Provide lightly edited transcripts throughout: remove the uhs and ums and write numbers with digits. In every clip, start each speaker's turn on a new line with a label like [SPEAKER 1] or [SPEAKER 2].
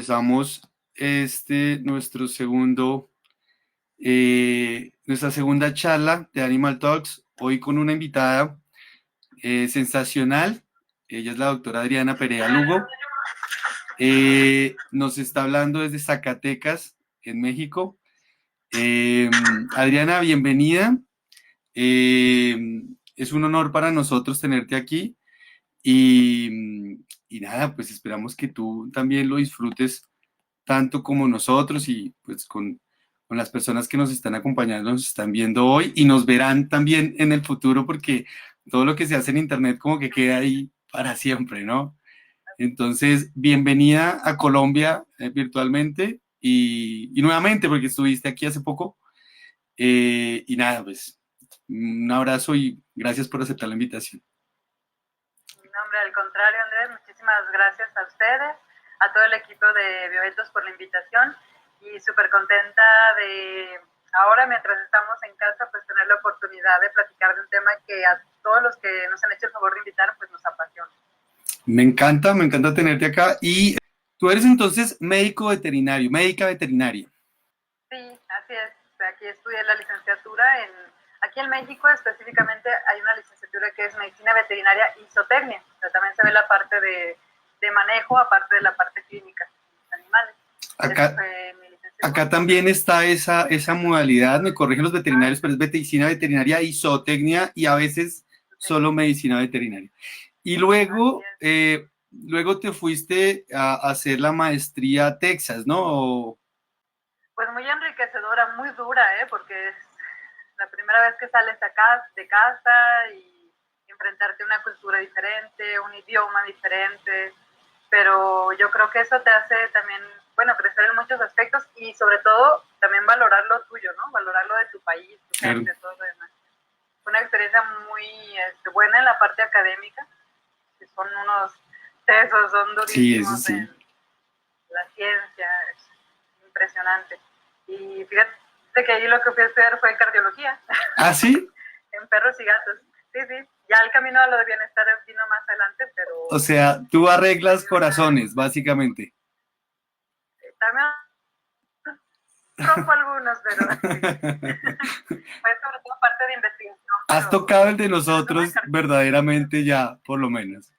[SPEAKER 1] empezamos nuestra segunda charla de Animal Talks, hoy con una invitada sensacional. Ella es la doctora Adriana Perea Lugo. Nos está hablando desde Zacatecas, en México. Adriana, bienvenida. Es un honor para nosotros tenerte aquí. Y nada, pues esperamos que tú también lo disfrutes tanto como nosotros y pues con las personas que nos están acompañando, nos están viendo hoy y nos verán también en el futuro, porque todo lo que se hace en internet como que queda ahí para siempre, ¿no? Entonces, bienvenida a Colombia virtualmente y nuevamente porque estuviste aquí hace poco. Y nada, pues un abrazo y gracias por aceptar la invitación.
[SPEAKER 2] No, hombre, al contrario, Andrés, muchísimas gracias a ustedes, a todo el equipo de Bioetos por la invitación y súper contenta de ahora, mientras estamos en casa, pues tener la oportunidad de platicar de un tema que a todos los que nos han hecho el favor de invitar, pues nos apasiona.
[SPEAKER 1] Me encanta tenerte acá. Y tú eres entonces médico veterinario, médica veterinaria.
[SPEAKER 2] Sí, así es. Aquí estudié la licenciatura aquí en México específicamente hay una licenciatura que es medicina veterinaria y zootecnia. O sea, también se ve la parte de manejo, aparte de la parte clínica de animales.
[SPEAKER 1] Acá también está esa modalidad, me corrigen los veterinarios, pero es medicina veterinaria y zootecnia y a veces solo medicina veterinaria. Y luego te fuiste a hacer la maestría a Texas, ¿no?
[SPEAKER 2] Pues muy enriquecedora, muy dura, porque es la primera vez que sales de casa y enfrentarte a una cultura diferente, un idioma diferente, pero yo creo que eso te hace también, bueno, crecer en muchos aspectos y sobre todo también valorar lo tuyo, ¿no? Valorar lo de tu país, tu gente, todo lo demás. Fue una experiencia muy buena en la parte académica, que son unos tesos, son durísimos
[SPEAKER 1] sí.
[SPEAKER 2] en la ciencia, es impresionante. Y fíjate que ahí lo que fui a estudiar fue cardiología.
[SPEAKER 1] ¿Ah, sí?
[SPEAKER 2] En perros y gatos. Sí, sí. Ya el camino a lo de bienestar vino más adelante, pero...
[SPEAKER 1] O sea, tú arreglas corazones, básicamente.
[SPEAKER 2] También rompo algunos, pero sí. Fue sobre todo parte de investigación.
[SPEAKER 1] Has tocado el de nosotros verdaderamente ya, por lo menos.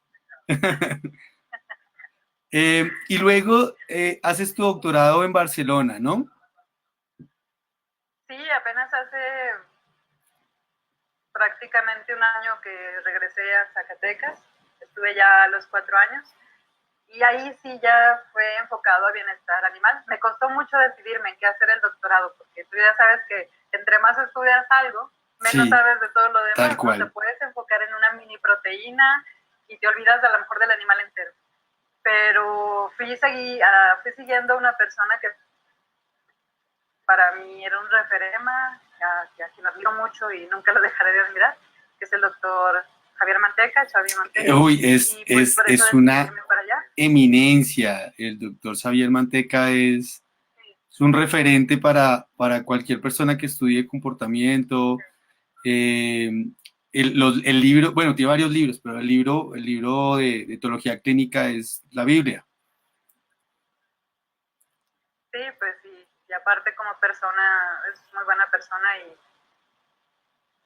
[SPEAKER 1] Y luego haces tu doctorado en Barcelona, ¿no?
[SPEAKER 2] Sí, apenas hace prácticamente un año que regresé a Zacatecas. Estuve ya a los 4 años. Y ahí sí ya fue enfocado a bienestar animal. Me costó mucho decidirme en qué hacer el doctorado, porque tú ya sabes que entre más estudias algo, menos sabes de todo lo demás.
[SPEAKER 1] Tal cual.
[SPEAKER 2] Te puedes enfocar en una mini proteína y te olvidas a lo mejor del animal entero. Pero fui siguiendo a una persona que para mí era un referente, a quien admiro mucho y nunca lo dejaré de admirar, que es el doctor Javier Manteca, Xavier Manteca.
[SPEAKER 1] Uy, es una eminencia. El doctor Xavier Manteca es un referente para cualquier persona que estudie comportamiento. El libro, bueno, tiene varios libros, pero el libro de etología clínica es la Biblia.
[SPEAKER 2] Sí, pues sí, y aparte como persona, es muy buena persona y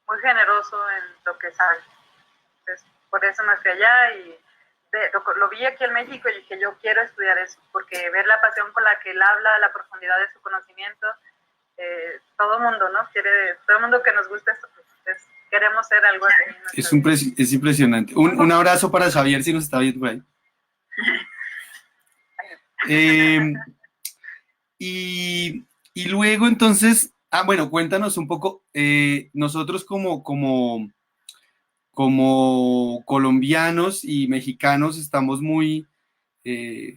[SPEAKER 2] muy generoso en lo que sabe. Entonces, por eso me fui allá y lo vi aquí en México y dije, yo quiero estudiar eso, porque ver la pasión con la que él habla, la profundidad de su conocimiento, todo el mundo, ¿no? Todo el mundo que nos gusta esto, pues, queremos ser algo así.
[SPEAKER 1] Es impresionante. Un abrazo para Xavier si nos está viendo por ahí. Y luego entonces, bueno, cuéntanos un poco, nosotros como colombianos y mexicanos estamos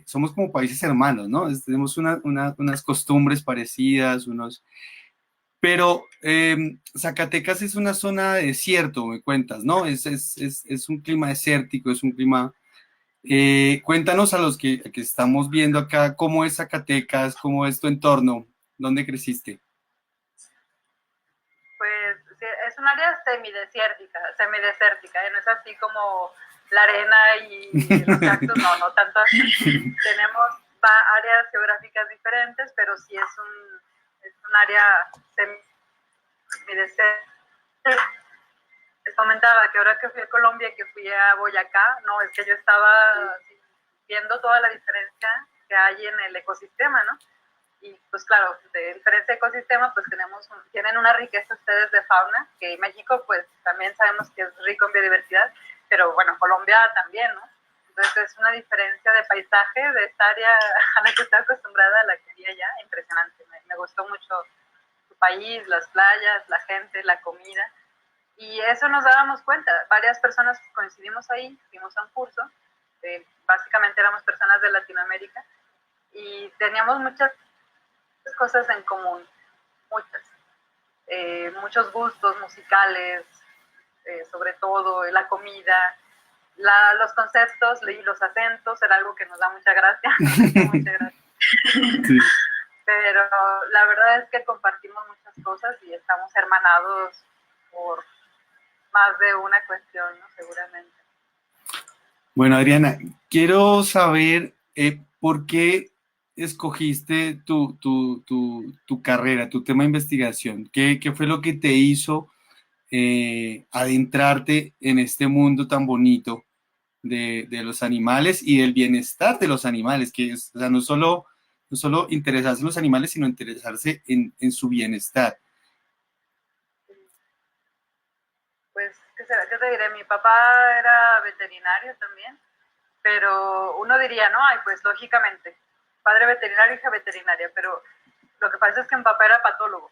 [SPEAKER 1] somos como países hermanos, ¿no? Tenemos unas costumbres parecidas, pero Zacatecas es una zona de desierto, me cuentas, ¿no? Es un clima desértico, es un clima... cuéntanos a los que estamos viendo acá, ¿cómo es Zacatecas? ¿Cómo es tu entorno? ¿Dónde creciste?
[SPEAKER 2] Pues sí, es un área semidesértica, no es así como la arena y los cactus, no tanto así. Tenemos áreas geográficas diferentes, pero sí es un área semidesértica. Les comentaba que ahora que fui a Colombia y que fui a Boyacá, no, es que yo estaba viendo toda la diferencia que hay en el ecosistema, ¿no? Y pues claro, de diferente ecosistema, pues tienen una riqueza ustedes de fauna, que México pues también sabemos que es rico en biodiversidad, pero bueno, Colombia también, ¿no? Entonces es una diferencia de paisaje de esta área a la que estoy acostumbrada, a la que vi allá, impresionante. Me gustó mucho su país, las playas, la gente, la comida. Y eso nos dábamos cuenta. Varias personas coincidimos ahí, fuimos a un curso, básicamente éramos personas de Latinoamérica, y teníamos muchas cosas en común, muchas. Muchos gustos musicales, sobre todo la comida, los conceptos y los acentos, era algo que nos da mucha gracia, mucha gracia. Sí. Pero la verdad es que compartimos muchas cosas y estamos hermanados por más de una cuestión, ¿no? Seguramente.
[SPEAKER 1] Bueno, Adriana, quiero saber por qué escogiste tu carrera, tu tema de investigación. ¿Qué fue lo que te hizo adentrarte en este mundo tan bonito de los animales y del bienestar de los animales? Que es, o sea, no solo interesarse en los animales, sino interesarse en su bienestar.
[SPEAKER 2] Pues, ¿qué te diré? Mi papá era veterinario también, pero uno diría, no, ay, pues lógicamente, padre veterinario, hija veterinaria, pero lo que pasa es que mi papá era patólogo.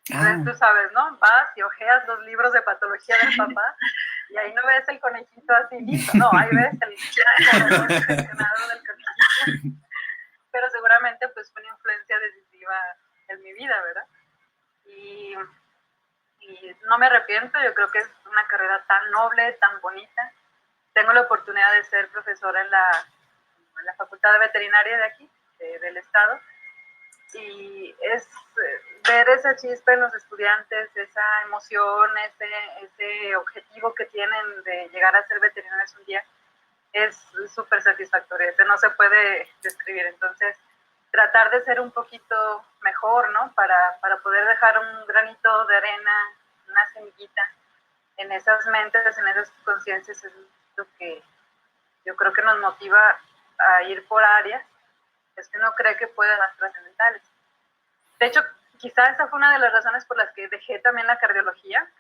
[SPEAKER 2] Entonces tú sabes, ¿no? Vas y ojeas los libros de patología del papá y ahí no ves el conejito así listo, no, ahí ves el seleccionado del conejito. Pero seguramente pues fue una influencia decisiva en mi vida, ¿verdad? Y no me arrepiento, yo creo que es una carrera tan noble, tan bonita. Tengo la oportunidad de ser profesora en la Facultad de Veterinaria de aquí, del estado, y es ver esa chispa en los estudiantes, esa emoción, ese objetivo que tienen de llegar a ser veterinarios un día, es súper satisfactorio, no se puede describir. Entonces, tratar de ser un poquito mejor, ¿no? Para poder dejar un granito de arena, una semillita en esas mentes, en esas conciencias, es lo que yo creo que nos motiva a ir por áreas es que uno cree que puede más trascendentales. De hecho, quizá esa fue una de las razones por las que dejé también la cardiología,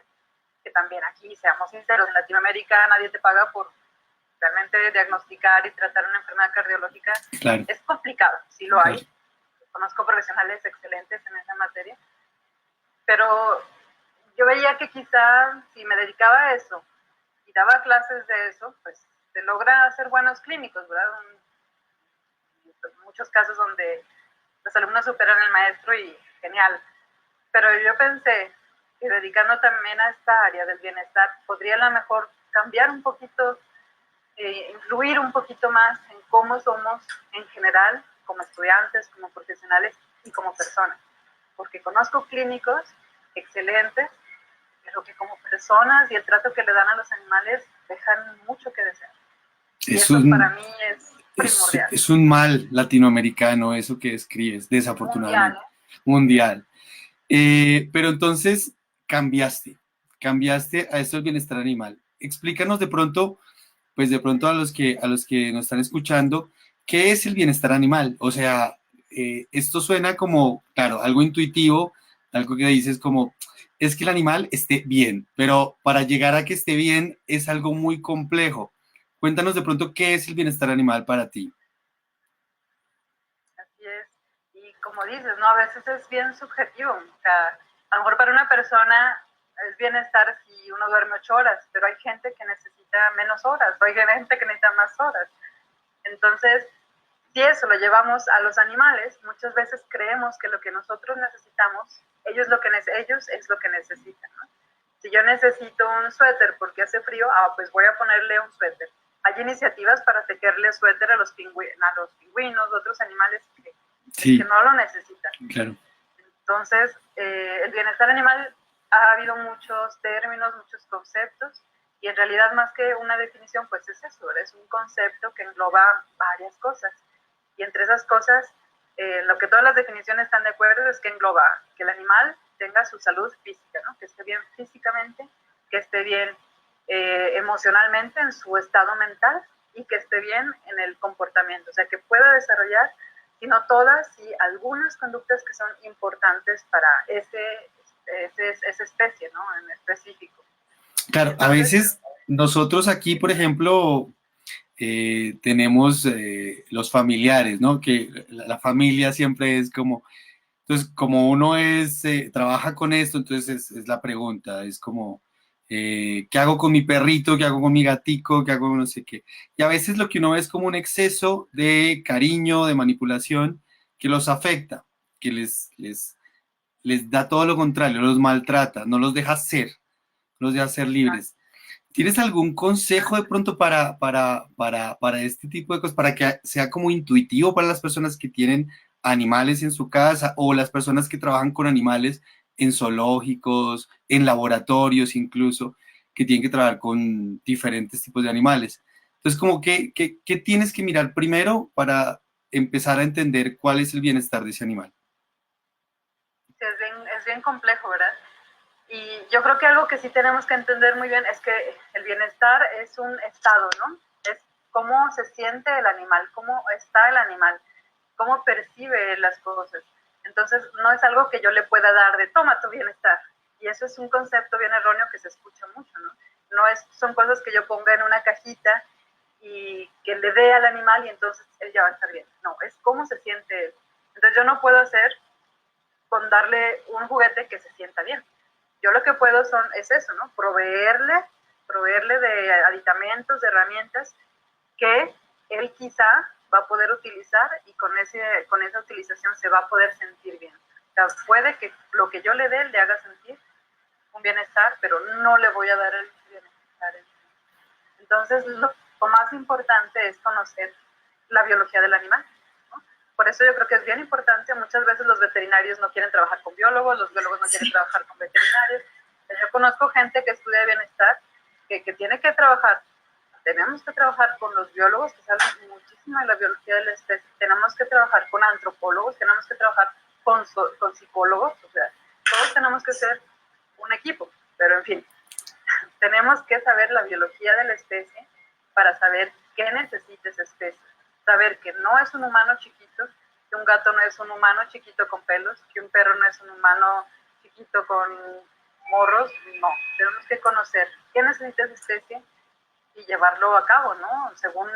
[SPEAKER 2] que también aquí, seamos sinceros, en Latinoamérica nadie te paga por realmente diagnosticar y tratar una enfermedad cardiológica. Claro. Es complicado, sí lo hay. Claro. Conozco profesionales excelentes en esa materia, pero yo veía que quizá si me dedicaba a eso y daba clases de eso, pues se logra hacer buenos clínicos, ¿verdad? Muchos casos donde los alumnos superan al maestro y genial. Pero yo pensé que dedicando también a esta área del bienestar, podría a lo mejor cambiar un poquito, influir un poquito más en cómo somos en general, como estudiantes, como profesionales y como personas. Porque conozco clínicos excelentes, pero que como personas y el trato que le dan a los animales dejan mucho que desear. Y eso para mí es primordial.
[SPEAKER 1] Es un mal latinoamericano eso que describes, desafortunadamente. Mundial. Pero entonces cambiaste a esto del bienestar animal. Explícanos de pronto, pues de pronto a los que nos están escuchando, ¿qué es el bienestar animal? O sea, esto suena como, claro, algo intuitivo, algo que dices como, es que el animal esté bien, pero para llegar a que esté bien es algo muy complejo. Cuéntanos de pronto qué es el bienestar animal para ti.
[SPEAKER 2] Así es. Y como dices, ¿no? A veces es bien subjetivo. O sea, a lo mejor para una persona es bienestar si uno duerme 8 horas, pero hay gente que necesita menos horas, o hay gente que necesita más horas. Entonces, si eso lo llevamos a los animales, muchas veces creemos que lo que nosotros necesitamos, ellos es lo que necesitan, ¿no? Si yo necesito un suéter porque hace frío, pues voy a ponerle un suéter. Hay iniciativas para tejerle suéter a los pingüinos, otros animales que no lo necesitan.
[SPEAKER 1] Claro.
[SPEAKER 2] Entonces, el bienestar animal ha habido muchos términos, muchos conceptos, y en realidad más que una definición, pues es eso, es un concepto que engloba varias cosas. Y entre esas cosas, lo que todas las definiciones están de acuerdo es que engloba que el animal tenga su salud física, ¿no? Que esté bien físicamente, que esté bien emocionalmente en su estado mental y que esté bien en el comportamiento, o sea, que pueda desarrollar, si no todas, y algunas conductas que son importantes para esa especie, ¿no? En específico.
[SPEAKER 1] Claro, a
[SPEAKER 2] Entonces,
[SPEAKER 1] veces nosotros aquí, por ejemplo, tenemos los familiares, ¿no? Que la familia siempre es como, entonces, como uno trabaja con esto, entonces es la pregunta, es como, ¿qué hago con mi perrito? ¿Qué hago con mi gatico? ¿Qué hago con no sé qué? Y a veces lo que uno ve es como un exceso de cariño, de manipulación, que los afecta, que les da todo lo contrario, los maltrata, no los deja ser, no los deja ser libres. ¿Tienes algún consejo de pronto para este tipo de cosas, para que sea como intuitivo para las personas que tienen animales en su casa o las personas que trabajan con animales en zoológicos, en laboratorios incluso, que tienen que trabajar con diferentes tipos de animales? Entonces, como ¿qué tienes que mirar primero para empezar a entender cuál es el bienestar de ese animal?
[SPEAKER 2] sí, es bien complejo, ¿verdad? Y yo creo que algo que sí tenemos que entender muy bien es que el bienestar es un estado, ¿no? Es cómo se siente el animal, cómo está el animal, cómo percibe las cosas. Entonces, no es algo que yo le pueda dar de toma tu bienestar. Y eso es un concepto bien erróneo que se escucha mucho, ¿no? Son cosas que yo ponga en una cajita y que le dé al animal y entonces él ya va a estar bien. No, es cómo se siente él. Entonces, yo no puedo hacer con darle un juguete que se sienta bien. Yo lo que puedo es eso, ¿no? Proveerle de aditamentos, de herramientas que él quizá va a poder utilizar y con esa utilización se va a poder sentir bien. O sea, puede que lo que yo le dé le haga sentir un bienestar, pero no le voy a dar el bienestar. Entonces, lo más importante es conocer la biología del animal. ¿No? Por eso yo creo que es bien importante. Muchas veces los veterinarios no quieren trabajar con biólogos, los biólogos no quieren trabajar con veterinarios. Yo conozco gente que estudia bienestar, que tiene que trabajar. Tenemos que trabajar con los biólogos, que saben muchísimo de la biología de la especie. Tenemos que trabajar con antropólogos, tenemos que trabajar con psicólogos. O sea, todos tenemos que ser un equipo. Pero en fin, tenemos que saber la biología de la especie para saber qué necesita esa especie. Saber que no es un humano chiquito, que un gato no es un humano chiquito con pelos, que un perro no es un humano chiquito con morros. No, tenemos que conocer qué necesita esa especie y llevarlo a cabo, ¿no? Según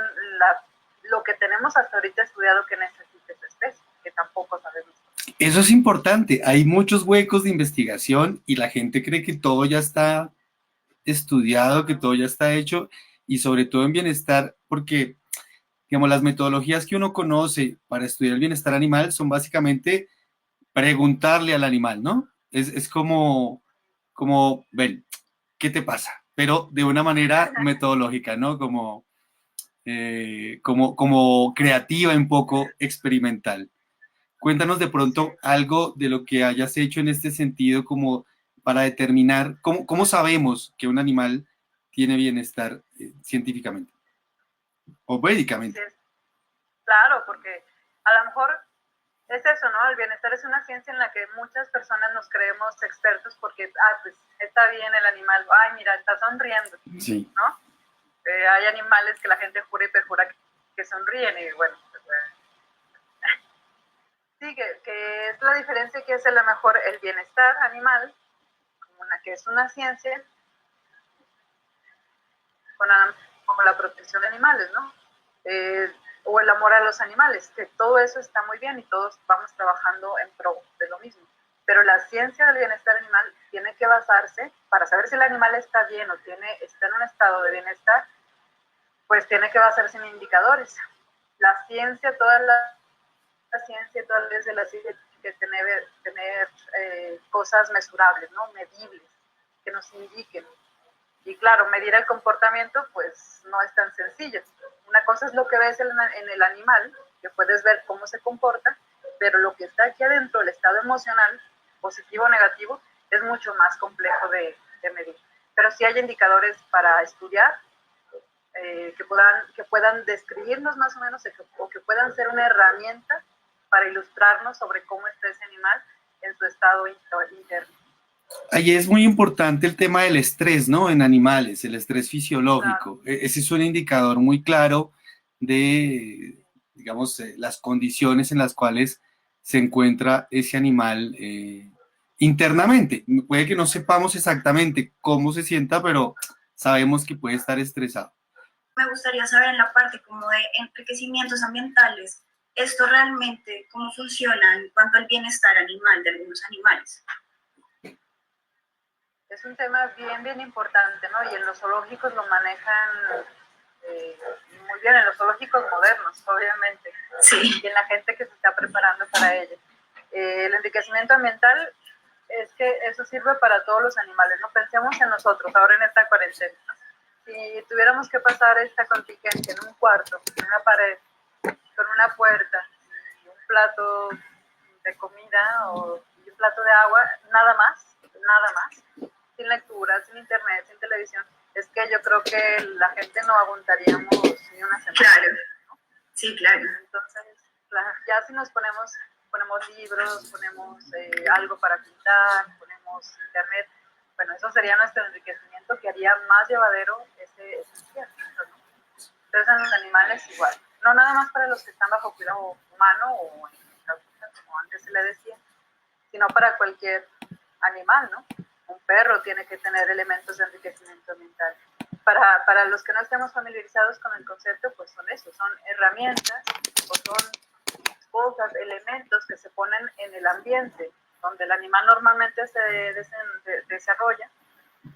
[SPEAKER 2] lo que tenemos hasta ahorita estudiado que necesita esa especie, que tampoco sabemos.
[SPEAKER 1] Eso es importante. Hay muchos huecos de investigación y la gente cree que todo ya está estudiado, que todo ya está hecho y sobre todo en bienestar, porque, digamos, las metodologías que uno conoce para estudiar el bienestar animal son básicamente preguntarle al animal, ¿no? Es ven, ¿qué te pasa? Pero de una manera metodológica, ¿no? Como creativa, un poco experimental. Cuéntanos de pronto algo de lo que hayas hecho en este sentido, como para determinar cómo sabemos que un animal tiene bienestar científicamente o
[SPEAKER 2] Sí,
[SPEAKER 1] médicamente.
[SPEAKER 2] claro, porque a lo mejor es eso, ¿no? El bienestar es una ciencia en la que muchas personas nos creemos expertos porque, pues está bien el animal, ay, mira, está sonriendo,
[SPEAKER 1] Sí.
[SPEAKER 2] ¿no? Hay animales que la gente jura y perjura que sonríen y bueno, pues, sí, que es la diferencia que es a lo mejor el bienestar animal, que es una ciencia, con como la protección de animales, ¿no? O el amor a los animales, que todo eso está muy bien y todos vamos trabajando en pro de lo mismo. Pero la ciencia del bienestar animal tiene que basarse, para saber si el animal está bien o está en un estado de bienestar, pues tiene que basarse en indicadores. La ciencia, la ciencia, todas las de la ciencia tiene que tener cosas mesurables, ¿no? Medibles, que nos indiquen. Y claro, medir el comportamiento pues no es tan sencillo. Una cosa es lo que ves en el animal, que puedes ver cómo se comporta, pero lo que está aquí adentro, el estado emocional, positivo o negativo, es mucho más complejo de medir. Pero sí hay indicadores para estudiar que puedan describirnos más o menos o que puedan ser una herramienta para ilustrarnos sobre cómo está ese animal en su estado interno.
[SPEAKER 1] Ahí es muy importante el tema del estrés, ¿no? En animales, el estrés
[SPEAKER 2] Claro.
[SPEAKER 1] fisiológico. Ese es un indicador muy claro de, digamos, las condiciones en las cuales se encuentra ese animal internamente. Puede que no sepamos exactamente cómo se sienta, pero sabemos que puede estar estresado.
[SPEAKER 3] Me gustaría saber en la parte como de enriquecimientos ambientales, esto realmente cómo funciona en cuanto al bienestar animal de algunos animales.
[SPEAKER 2] Es un tema bien importante, ¿no? Y en los zoológicos lo manejan muy bien, en los zoológicos modernos, obviamente,
[SPEAKER 3] Sí.
[SPEAKER 2] y en la gente que se está preparando para ello. El enriquecimiento ambiental es que eso sirve para todos los animales, ¿no? Pensemos en nosotros, ahora en esta cuarentena, ¿no? Si tuviéramos que pasar esta contingencia en un cuarto, en una pared, con una puerta y un plato de comida y un plato de agua, nada más, sin lectura, sin internet, sin televisión, es que yo creo que la gente no aguantaríamos ni una semana.
[SPEAKER 3] Claro, ¿no? Sí, claro.
[SPEAKER 2] Entonces, ya si nos ponemos libros, ponemos algo para pintar, ponemos internet, bueno, eso sería nuestro enriquecimiento que haría más llevadero ese encierro, ¿no? Entonces en los animales igual, no nada más para los que están bajo cuidado humano o como antes se le decía, sino para cualquier animal, ¿no? Un perro tiene que tener elementos de enriquecimiento ambiental. Para los que no estemos familiarizados con el concepto, pues son eso, son herramientas o son cosas, elementos que se ponen en el ambiente donde el animal normalmente se desarrolla,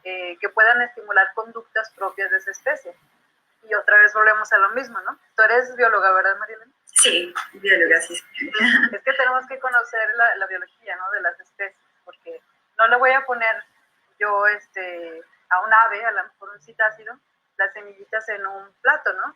[SPEAKER 2] que puedan estimular conductas propias de esa especie. Y otra vez volvemos a lo mismo, ¿no? Tú eres bióloga, ¿verdad, Marilyn?
[SPEAKER 3] Sí, bióloga, sí.
[SPEAKER 2] Es que tenemos que conocer la biología, ¿no? De las especies, porque no le voy a poner yo a un ave, a lo mejor un citácido, las semillitas en un plato, ¿no?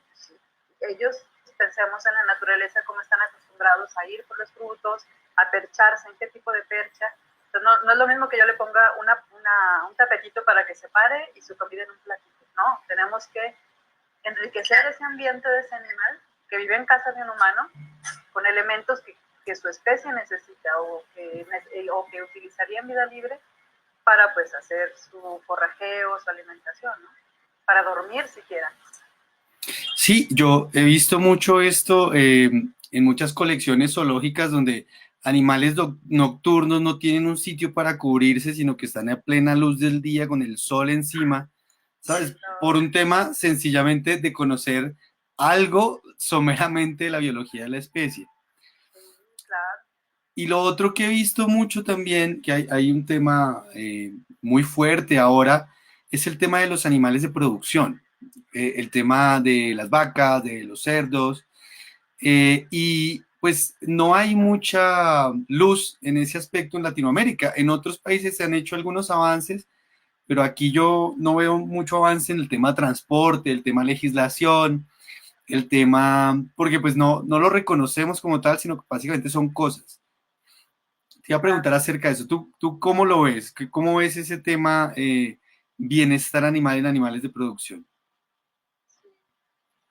[SPEAKER 2] Ellos, pensemos en la naturaleza, cómo están acostumbrados a ir por los frutos, a percharse, en qué tipo de percha. Entonces, no es lo mismo que yo le ponga un tapetito para que se pare y su comida en un platito, ¿no? Tenemos que enriquecer ese ambiente de ese animal que vive en casa de un humano con elementos que su especie necesita o que utilizaría en vida libre para pues hacer su forrajeo, su alimentación, ¿no? Para dormir siquiera.
[SPEAKER 1] Sí, yo he visto mucho esto en muchas colecciones zoológicas donde animales nocturnos no tienen un sitio para cubrirse, sino que están a plena luz del día con el sol encima, ¿sabes? Por un tema sencillamente de conocer algo someramente de la biología de la especie.
[SPEAKER 2] Sí, claro.
[SPEAKER 1] Y lo otro que he visto mucho también, que hay un tema muy fuerte ahora, es el tema de los animales de producción, el tema de las vacas, de los cerdos, y pues no hay mucha luz en ese aspecto en Latinoamérica. En otros países se han hecho algunos avances, pero aquí yo no veo mucho avance en el tema transporte, el tema legislación, el tema, porque pues no lo reconocemos como tal, sino que básicamente son cosas. Te iba a preguntar acerca de eso. ¿Tú cómo lo ves? ¿Cómo ves ese tema bienestar animal en animales de producción?
[SPEAKER 2] Sí.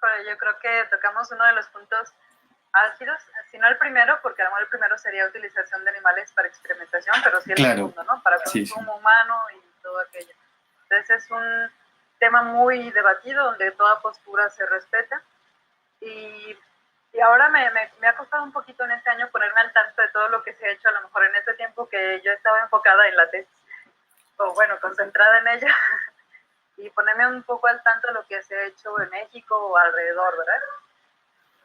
[SPEAKER 2] Bueno, yo creo que tocamos uno de los puntos álgidos, si no el primero, porque a lo mejor el primero sería utilización de animales para experimentación, pero sí el segundo, ¿no? Para consumo humano y todo aquello. Entonces es un tema muy debatido donde toda postura se respeta y ahora me ha costado un poquito en este año ponerme al tanto de todo lo que se ha hecho, a lo mejor en este tiempo que yo estaba enfocada en la tesis, o bueno, concentrada en ella, y ponerme un poco al tanto de lo que se ha hecho en México o alrededor, ¿verdad?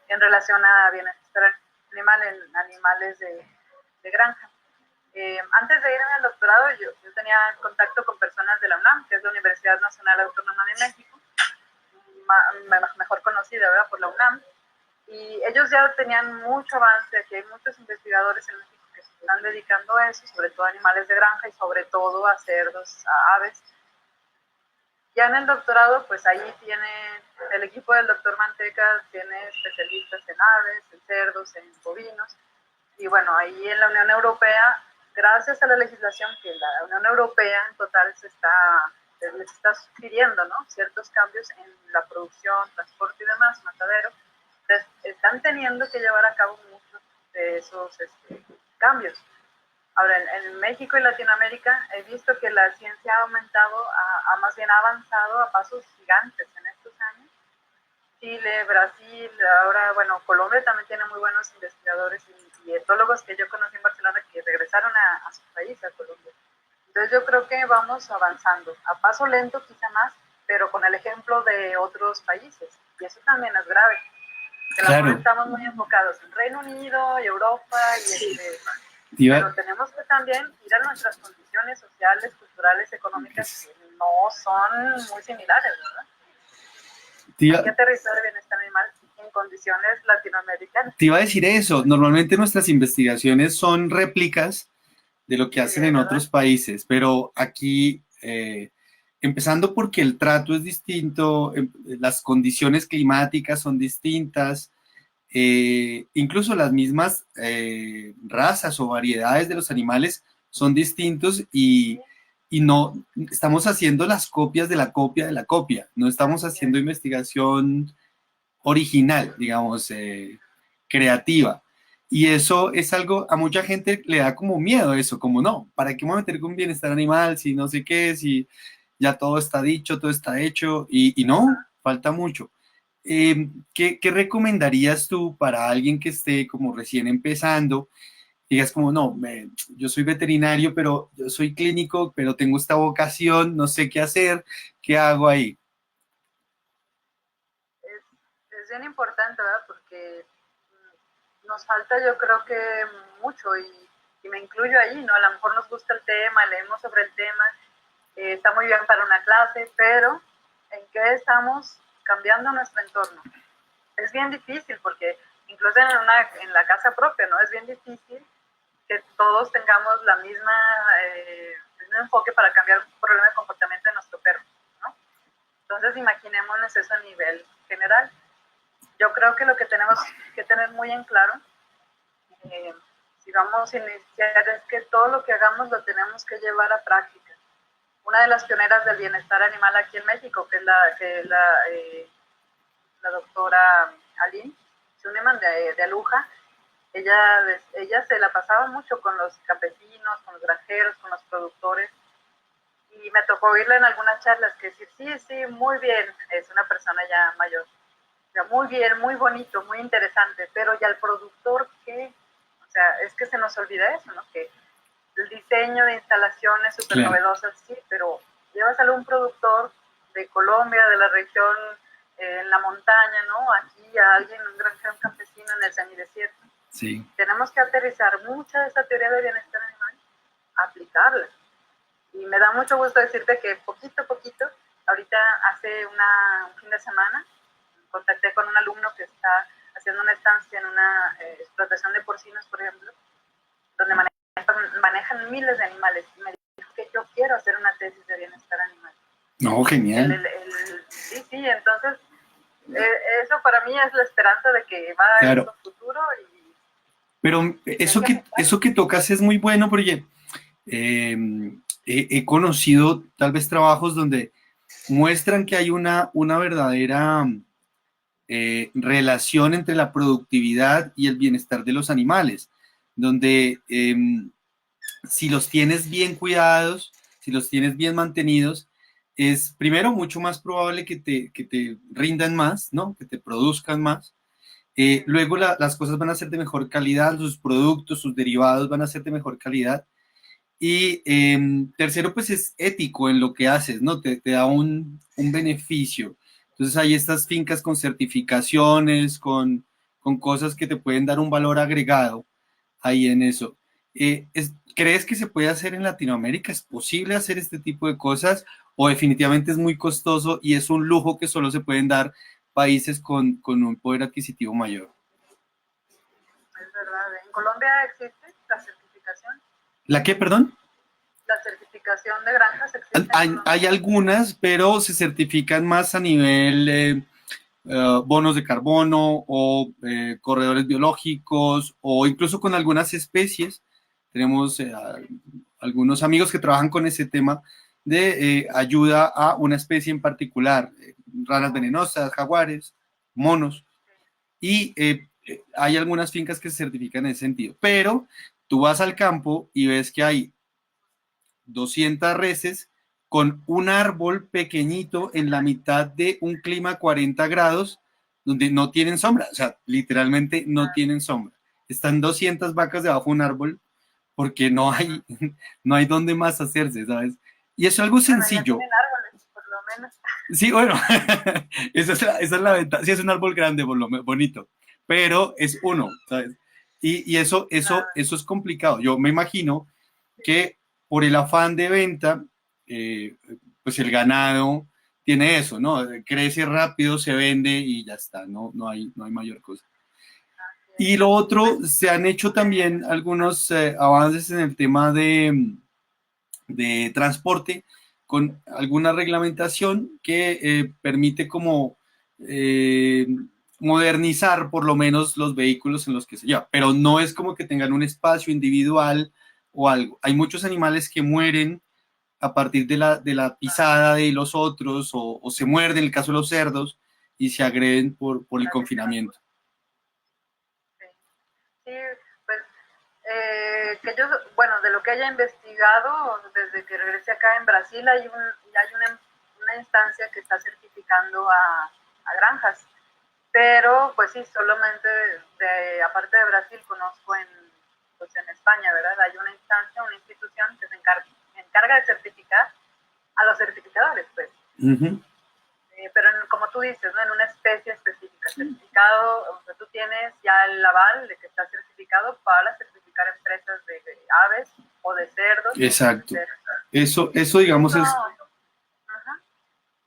[SPEAKER 2] En relación a bienestar animal en animales de granja. Antes de irme al doctorado, yo tenía contacto con personas de la UNAM, que es la Universidad Nacional Autónoma de México, mejor conocida, ¿verdad?, por la UNAM, y ellos ya tenían mucho avance, que hay muchos investigadores en México que se están dedicando a eso, sobre todo a animales de granja y sobre todo a cerdos, a aves. Ya en el doctorado, pues ahí tiene el equipo del doctor Manteca, tiene especialistas en aves, en cerdos, en bovinos, y bueno, ahí en la Unión Europea, gracias a la legislación que la Unión Europea en total se está les está sugiriendo, ¿no?, ciertos cambios en la producción, transporte y demás, matadero. Entonces, están teniendo que llevar a cabo muchos de esos cambios. Ahora, en México y Latinoamérica he visto que la ciencia ha aumentado, más bien ha avanzado a pasos gigantes en estos años. Chile, Brasil, ahora, bueno, Colombia también tiene muy buenos investigadores y etólogos que yo conocí en Barcelona que regresaron a su país, a Colombia. Entonces yo creo que vamos avanzando, a paso lento quizá más, pero con el ejemplo de otros países. Y eso también es grave. Que
[SPEAKER 1] Claro.
[SPEAKER 2] Estamos muy enfocados en Reino Unido y Europa, pero tenemos que también ir a nuestras condiciones sociales, culturales, económicas, que no son muy similares, ¿verdad? Hay que aterrizar el bienestar animal en condiciones latinoamericanas.
[SPEAKER 1] Te iba a decir eso. Normalmente nuestras investigaciones son réplicas de lo que hacen en otros países, pero aquí, empezando porque el trato es distinto, las condiciones climáticas son distintas, incluso las mismas razas o variedades de los animales son distintos y no estamos haciendo las copias de la copia de la copia, no estamos haciendo investigación original, digamos, creativa. Y eso es algo, a mucha gente le da como miedo eso, como no, ¿para qué me voy a meter con bienestar animal si no sé qué, si ya todo está dicho, todo está hecho? Y no, falta mucho. ¿Qué recomendarías tú para alguien que esté como recién empezando? Digas como, no, yo soy veterinario, pero yo soy clínico, pero tengo esta vocación, no sé qué hacer, ¿qué hago ahí?
[SPEAKER 2] Es bien importante, ¿verdad? Porque nos falta, yo creo que mucho, y me incluyo ahí, ¿no? A lo mejor nos gusta el tema, leemos sobre el tema, está muy bien para una clase, pero ¿en qué estamos cambiando nuestro entorno? Es bien difícil porque incluso en la casa propia, ¿no? Es bien difícil que todos tengamos el mismo enfoque para cambiar un problema de comportamiento de nuestro perro, ¿no? Entonces imaginémonos eso a nivel general. Yo creo que lo que tenemos que tener muy en claro, si vamos a iniciar, es que todo lo que hagamos lo tenemos que llevar a práctica. Una de las pioneras del bienestar animal aquí en México, que es la doctora Aline Schunemann de Aluja, ella se la pasaba mucho con los campesinos, con los granjeros, con los productores, y me tocó oírla en algunas charlas que decir, sí, muy bien, es una persona ya mayor, ya muy bien, muy bonito, muy interesante, pero ¿y al productor qué? O sea, es que se nos olvida eso, ¿no? Que el diseño de instalaciones súper novedosas, sí, pero llevas a algún productor de Colombia, de la región, en la montaña, ¿no? Aquí a alguien, un granjero campesino en el semidesierto.
[SPEAKER 1] Sí.
[SPEAKER 2] Tenemos que aterrizar mucha de esa teoría de bienestar animal, aplicarla. Y me da mucho gusto decirte que poquito a poquito, ahorita hace un fin de semana, contacté con un alumno que está haciendo una estancia en una explotación de porcinos, por ejemplo, donde manejan miles de animales. Y me dijo que yo quiero hacer una tesis de bienestar animal.
[SPEAKER 1] No, genial.
[SPEAKER 2] Sí, entonces eso para mí es la esperanza de que va a haber un futuro.
[SPEAKER 1] Pero eso que tocas es muy bueno porque he conocido tal vez trabajos donde muestran que hay una verdadera relación entre la productividad y el bienestar de los animales, donde si los tienes bien cuidados, si los tienes bien mantenidos, es primero mucho más probable que te rindan más, ¿no? Que te produzcan más. Luego las cosas van a ser de mejor calidad, sus productos, sus derivados van a ser de mejor calidad. Y tercero, pues es ético en lo que haces, ¿no? Te da un beneficio. Entonces hay estas fincas con certificaciones, con cosas que te pueden dar un valor agregado ahí en eso. ¿Crees que se puede hacer en Latinoamérica? ¿Es posible hacer este tipo de cosas? ¿O definitivamente es muy costoso y es un lujo que solo se pueden dar países con un poder adquisitivo mayor?
[SPEAKER 2] Es verdad. ¿En Colombia existe la certificación?
[SPEAKER 1] ¿La qué, perdón?
[SPEAKER 2] La certificación de granjas existe.
[SPEAKER 1] Hay algunas, pero se certifican más a nivel bonos de carbono o corredores biológicos o incluso con algunas especies. Tenemos algunos amigos que trabajan con ese tema de ayuda a una especie en particular, ranas venenosas, jaguares, monos, y hay algunas fincas que se certifican en ese sentido, pero tú vas al campo y ves que hay 200 reses con un árbol pequeñito en la mitad de un clima 40 grados donde no tienen sombra, o sea, literalmente no tienen sombra. Están 200 vacas debajo de un árbol porque no hay, no hay dónde más hacerse, ¿sabes? Y eso es algo
[SPEAKER 2] Bueno, ya
[SPEAKER 1] sencillo.
[SPEAKER 2] tienen árboles, por lo menos.
[SPEAKER 1] Sí, bueno, esa es la ventaja. Sí, es un árbol grande, por lo bonito, pero es uno, ¿sabes? Y eso es complicado. Yo me imagino que por el afán de venta, eh, pues el ganado tiene eso, ¿no? Crece rápido, se vende y ya está, no hay mayor cosa. Y lo otro, se han hecho también algunos avances en el tema de transporte con alguna reglamentación que permite como eh, modernizar por lo menos los vehículos en los que se lleva, pero no es como que tengan un espacio individual o algo. Hay muchos animales que mueren a partir de la pisada de los otros o se muerden, en el caso de los cerdos, y se agreden por el confinamiento.
[SPEAKER 2] Sí, sí, pues que yo, bueno, de lo que haya investigado, desde que regresé acá en Brasil, hay una instancia que está certificando a granjas, pero pues sí, solamente aparte de Brasil conozco pues en España, ¿verdad? Hay una instancia, una institución que se encarga de certificar a los certificadores, pues.
[SPEAKER 1] Uh-huh.
[SPEAKER 2] Pero como tú dices, ¿no? En una especie específica, certificado, o sea, tú tienes ya el aval de que está certificado para certificar empresas de aves o de cerdos.
[SPEAKER 1] Exacto. Eso digamos,
[SPEAKER 2] Eso,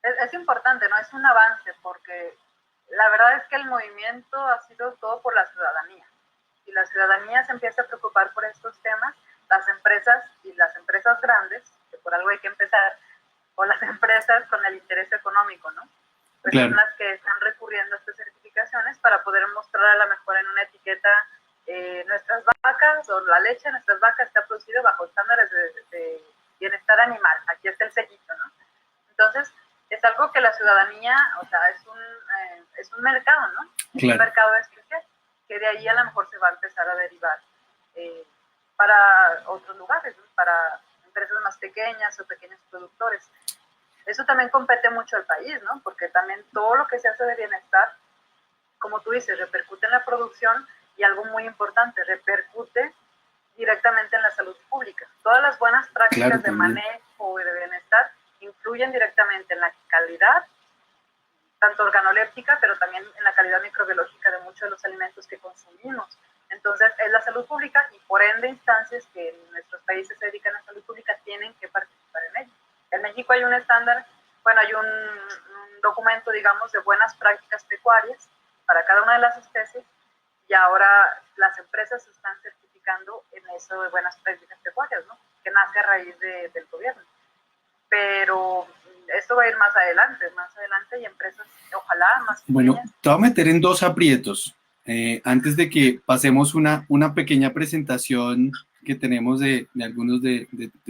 [SPEAKER 1] es...
[SPEAKER 2] es importante, ¿no? Es un avance porque la verdad es que el movimiento ha sido todo por la ciudadanía. Si la ciudadanía se empieza a preocupar por estos temas, las empresas y las empresas grandes, que por algo hay que empezar, o las empresas con el interés económico, ¿no? Pues
[SPEAKER 1] Claro.
[SPEAKER 2] son las que están recurriendo a estas certificaciones para poder mostrar a lo mejor en una etiqueta nuestras vacas o la leche de nuestras vacas está producida bajo estándares de bienestar animal. Aquí está el sellito, ¿no? Entonces, es algo que la ciudadanía, o sea, es un mercado, ¿no? Es
[SPEAKER 1] Claro.
[SPEAKER 2] un mercado especial, que de ahí a lo mejor se va a empezar a derivar para otros lugares, ¿no? Para empresas más pequeñas o pequeños productores. Eso también compete mucho al país, ¿no? Porque también todo lo que se hace de bienestar, como tú dices, repercute en la producción y algo muy importante, repercute directamente en la salud pública. Todas las buenas prácticas
[SPEAKER 1] Claro,
[SPEAKER 2] de manejo y de bienestar influyen directamente en la calidad, tanto organoléptica, pero también en la calidad microbiológica de muchos de los alimentos que consumimos. Entonces, es la salud pública y por ende instancias que en nuestros países se dedican a salud pública tienen que participar en ello. En México hay un estándar, bueno, hay un documento, digamos, de buenas prácticas pecuarias para cada una de las especies y ahora las empresas están certificando en eso de buenas prácticas pecuarias, ¿no? Que nace a raíz del gobierno. Pero esto va a ir más adelante y empresas, ojalá más pequeñas.
[SPEAKER 1] Bueno, te voy a meter en dos aprietos. Antes de que pasemos una pequeña presentación que tenemos de algunos de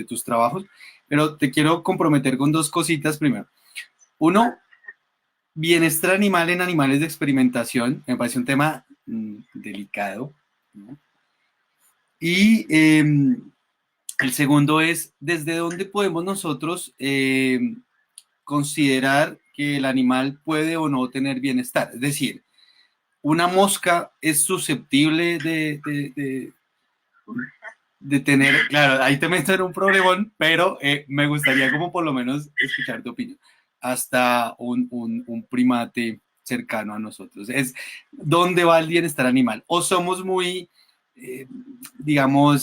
[SPEAKER 1] tus trabajos, pero te quiero comprometer con dos cositas primero. Uno, bienestar animal en animales de experimentación, me parece un tema delicado, ¿no? Y el segundo es, ¿desde dónde podemos nosotros considerar que el animal puede o no tener bienestar? Es decir, una mosca es susceptible de tener, claro, ahí te meto en un problemón, pero me gustaría como por lo menos escuchar tu opinión, hasta un primate cercano a nosotros. Es dónde va el bienestar animal. O somos muy, digamos,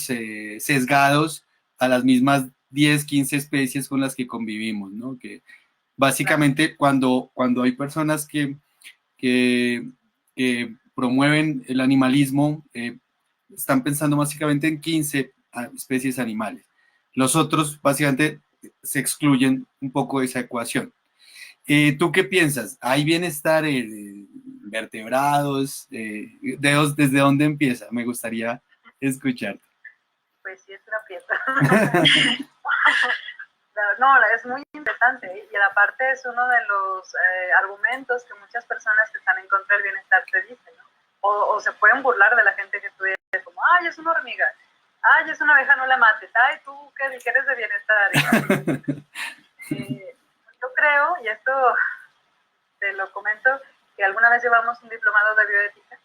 [SPEAKER 1] sesgados a las mismas 10, 15 especies con las que convivimos, ¿no? Que básicamente cuando hay personas que, que promueven el animalismo, están pensando básicamente en 15 especies animales. Los otros básicamente se excluyen un poco de esa ecuación. ¿Tú qué piensas? ¿Hay bienestar vertebrados? ¿Desde dónde empieza? Me gustaría escucharte.
[SPEAKER 2] Pues sí, es una pieza. No, No, es muy interesante y aparte es uno de los argumentos que muchas personas que están en contra del bienestar te dicen, ¿no? O se pueden burlar de la gente que estudia como, ay, es una hormiga, ay, es una abeja, no la mates, ay, tú que eres de bienestar. Yo creo, y esto te lo comento, que alguna vez llevamos un diplomado de bioética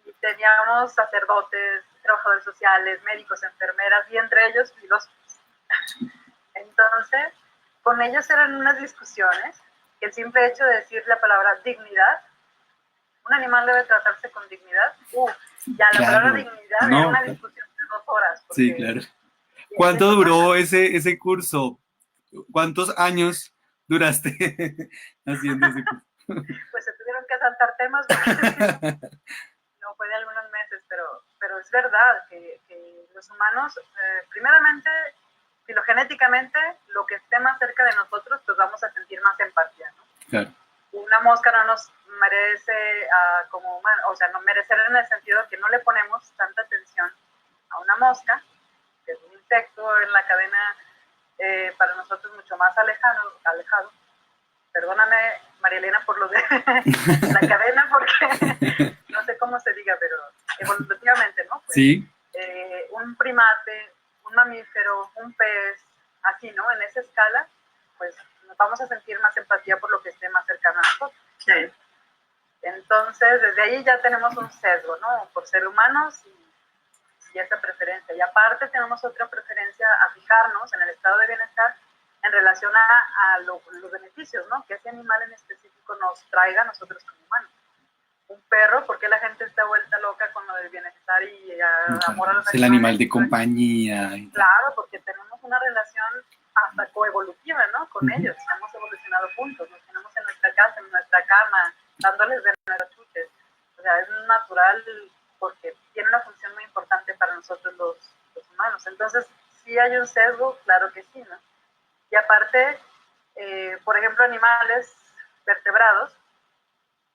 [SPEAKER 2] y teníamos sacerdotes, trabajadores sociales, médicos, enfermeras y entre ellos filósofos. Entonces, con ellos eran unas discusiones que el simple hecho de decir la palabra dignidad, un animal debe tratarse con dignidad, ya la palabra dignidad era una discusión de 2 horas.
[SPEAKER 1] Sí, claro. ¿Cuánto duró ese curso? ¿Cuántos años duraste haciendo ese curso?
[SPEAKER 2] Pues se tuvieron que saltar temas porque no fue de algunos meses, pero es verdad que los humanos, primeramente, filogenéticamente, lo que esté más cerca de nosotros, pues vamos a sentir más empatía, ¿no?
[SPEAKER 1] Claro.
[SPEAKER 2] Una mosca no nos merece como humano, o sea, no merecer en el sentido de que no le ponemos tanta atención a una mosca, que es un insecto en la cadena para nosotros mucho más alejado. Perdóname, María Elena, por lo de la cadena, porque no sé cómo se diga, pero evolutivamente, ¿no? Pues,
[SPEAKER 1] sí.
[SPEAKER 2] Un primate, un mamífero, un pez, así, ¿no? En esa escala, pues nos vamos a sentir más empatía por lo que esté más cercano a nosotros. Sí. Entonces, desde ahí ya tenemos un sesgo, ¿no? Por ser humanos y esa preferencia. Y aparte tenemos otra preferencia a fijarnos en el estado de bienestar en relación a los beneficios, ¿no? Que ese animal en específico nos traiga a nosotros como humanos. Un perro, ¿por qué la gente está vuelta loca con lo del bienestar y amor a los animales?
[SPEAKER 1] Es el animal de compañía.
[SPEAKER 2] Claro, porque tenemos una relación hasta coevolutiva, ¿no? Con ellos, hemos evolucionado juntos, nos tenemos en nuestra casa, en nuestra cama, dándoles de nuestras chuches. O sea, es natural porque tiene una función muy importante para nosotros los humanos. Entonces, sí hay un sesgo, claro que sí, ¿no? Y aparte, por ejemplo, animales vertebrados,